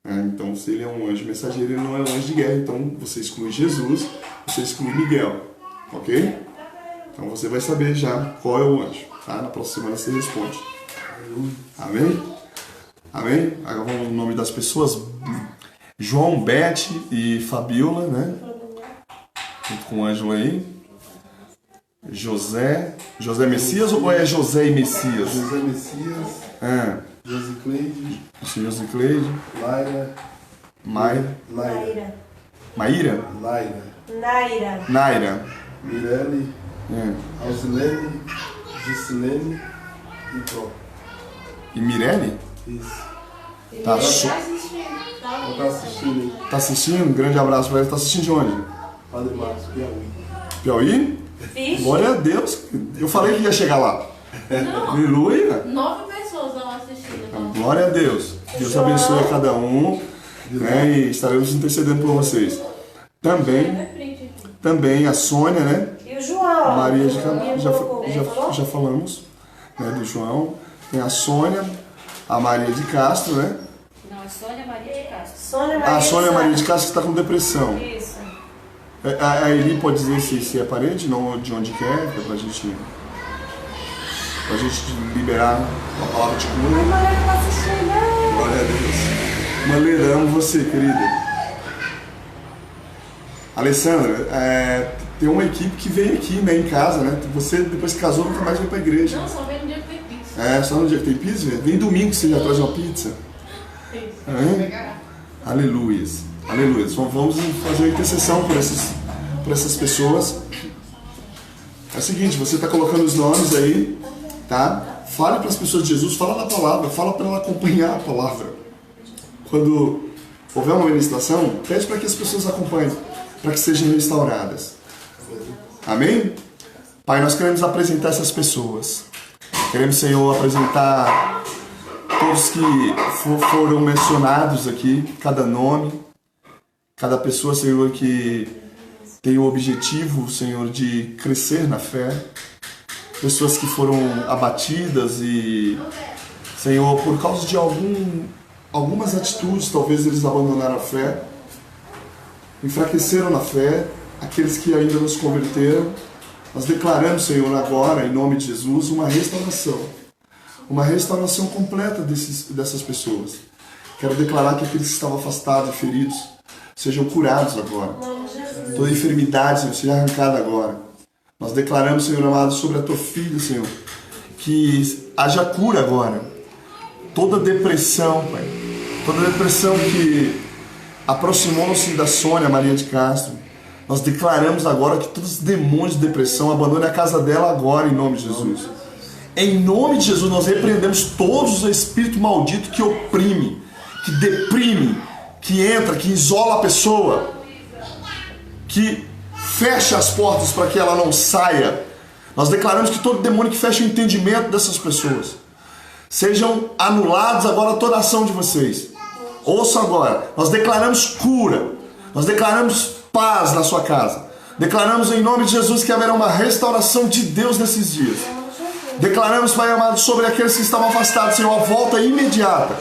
Então, se ele é um anjo mensageiro, ele não é um anjo de guerra. Então, você exclui Jesus, você exclui Miguel. Ok? Então, você vai saber já qual é o anjo. Tá? Na próxima semana você responde. Amém? Amém? Agora vamos no nome das pessoas. João, Beth e Fabiola, né? Junto com o Ângelo aí. José. José Messias ou é José e Messias? José Messias. Josicleide. Josicleide. Laira. Maira. Naira. Maíra? Laira. Naira. Naira. Mirelle. Alzilene. Gisilene. E pronto. E Mirelle? Isso. Tá, Ela tá assistindo aí. tá assistindo? Um grande abraço pra ela. Tá assistindo de onde? Padre Marcos, Piauí. Piauí? Vixe. Glória a Deus. Eu falei que ia chegar lá. Aleluia. 9 pessoas estão assistindo. Glória a Deus. Deus abençoe a cada um. Né, e estaremos intercedendo por vocês. Também a Sônia, né? E o João? Maria de falou? já falamos, né, do João. Tem a Sônia, a Maria de Castro, né? Não, é Sônia Maria de Castro. Sônia Maria. A Sônia Maria de Castro que está com depressão. Isso. A Eli pode dizer se é parente, não de onde quer, que é pra gente liberar a palavra de cura. A Maria tá assistindo, né? Glória a Deus. Maleira, amo você, querida. Alessandra, tem uma equipe que veio aqui, né, em casa, né? Você, depois que casou, nunca mais veio pra igreja. Não, só vem no dia que tem pizza. Só no dia que tem pizza? Vem domingo que você já traz uma pizza. Aleluias. Aleluias. Vamos fazer a intercessão por essas pessoas. É o seguinte, você está colocando os nomes aí, tá? Fale para as pessoas de Jesus, fala da palavra, fala para ela acompanhar a palavra. Quando houver uma ministração, pede para que as pessoas acompanhem, para que sejam restauradas. Amém? Pai, nós queremos apresentar essas pessoas. Queremos, Senhor, apresentar todos que foram mencionados aqui, cada nome, cada pessoa, Senhor, que tem o objetivo, Senhor, de crescer na fé. Pessoas que foram abatidas e, Senhor, por causa de algumas atitudes, talvez eles abandonaram a fé, enfraqueceram na fé. Aqueles que ainda nos converteram, nós declaramos, Senhor, agora, em nome de Jesus, uma restauração completa dessas pessoas. Quero declarar que aqueles que estavam afastados e feridos sejam curados agora. Toda enfermidade, Senhor, seja arrancada agora. Nós declaramos, Senhor amado, sobre a tua filha, Senhor, que haja cura agora. Toda depressão, Pai, toda depressão que aproximou-se da Sônia Maria de Castro, nós declaramos agora que todos os demônios de depressão abandonem a casa dela agora, em nome de Jesus. Em nome de Jesus, nós repreendemos todos os espíritos malditos que oprime, que deprime, que entra, que isola a pessoa, que fecha as portas para que ela não saia. Nós declaramos que todo demônio que fecha o entendimento dessas pessoas sejam anulados agora toda a ação de vocês. Ouça agora, nós declaramos cura, nós declaramos paz na sua casa. Declaramos em nome de Jesus que haverá uma restauração de Deus nesses dias. Declaramos, Pai amado, sobre aqueles que estavam afastados, Senhor, a volta imediata.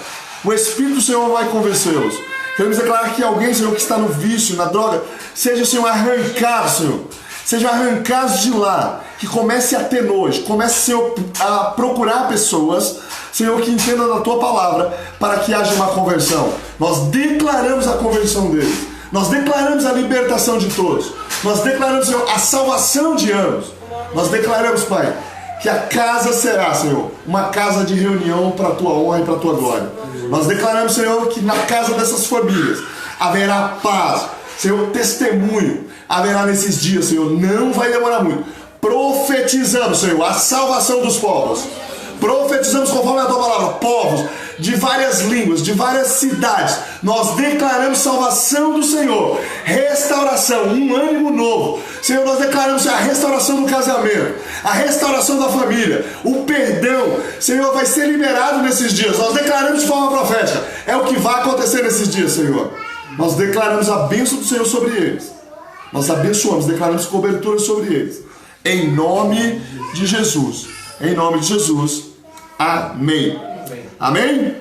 O Espírito do Senhor vai convencê-los. Queremos declarar que alguém, Senhor, que está no vício, na droga, seja, Senhor, arrancado, Senhor. Sejam arrancados de lá. Que comece a ter nojo. Comece, Senhor, a procurar pessoas, Senhor, que entendam da Tua palavra, para que haja uma conversão. Nós declaramos a conversão deles. Nós declaramos a libertação de todos. Nós declaramos, Senhor, a salvação de ambos. Nós declaramos, Pai, que a casa será, Senhor, uma casa de reunião para a tua honra e para a tua glória. Nós declaramos, Senhor, que na casa dessas famílias haverá paz, Senhor, testemunho haverá nesses dias, Senhor, não vai demorar muito. Profetizamos, Senhor, a salvação dos povos. Profetizamos conforme a tua palavra, povos de várias línguas, de várias cidades. Nós declaramos salvação do Senhor, restauração, um ânimo novo. Senhor, nós declaramos a restauração do casamento, a restauração da família, o perdão. Senhor, vai ser liberado nesses dias. Nós declaramos de forma profética. É o que vai acontecer nesses dias, Senhor. Nós declaramos a bênção do Senhor sobre eles. Nós abençoamos, declaramos cobertura sobre eles. Em nome de Jesus. Em nome de Jesus. Amém. Amém?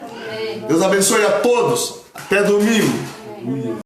Deus abençoe a todos. Até domingo.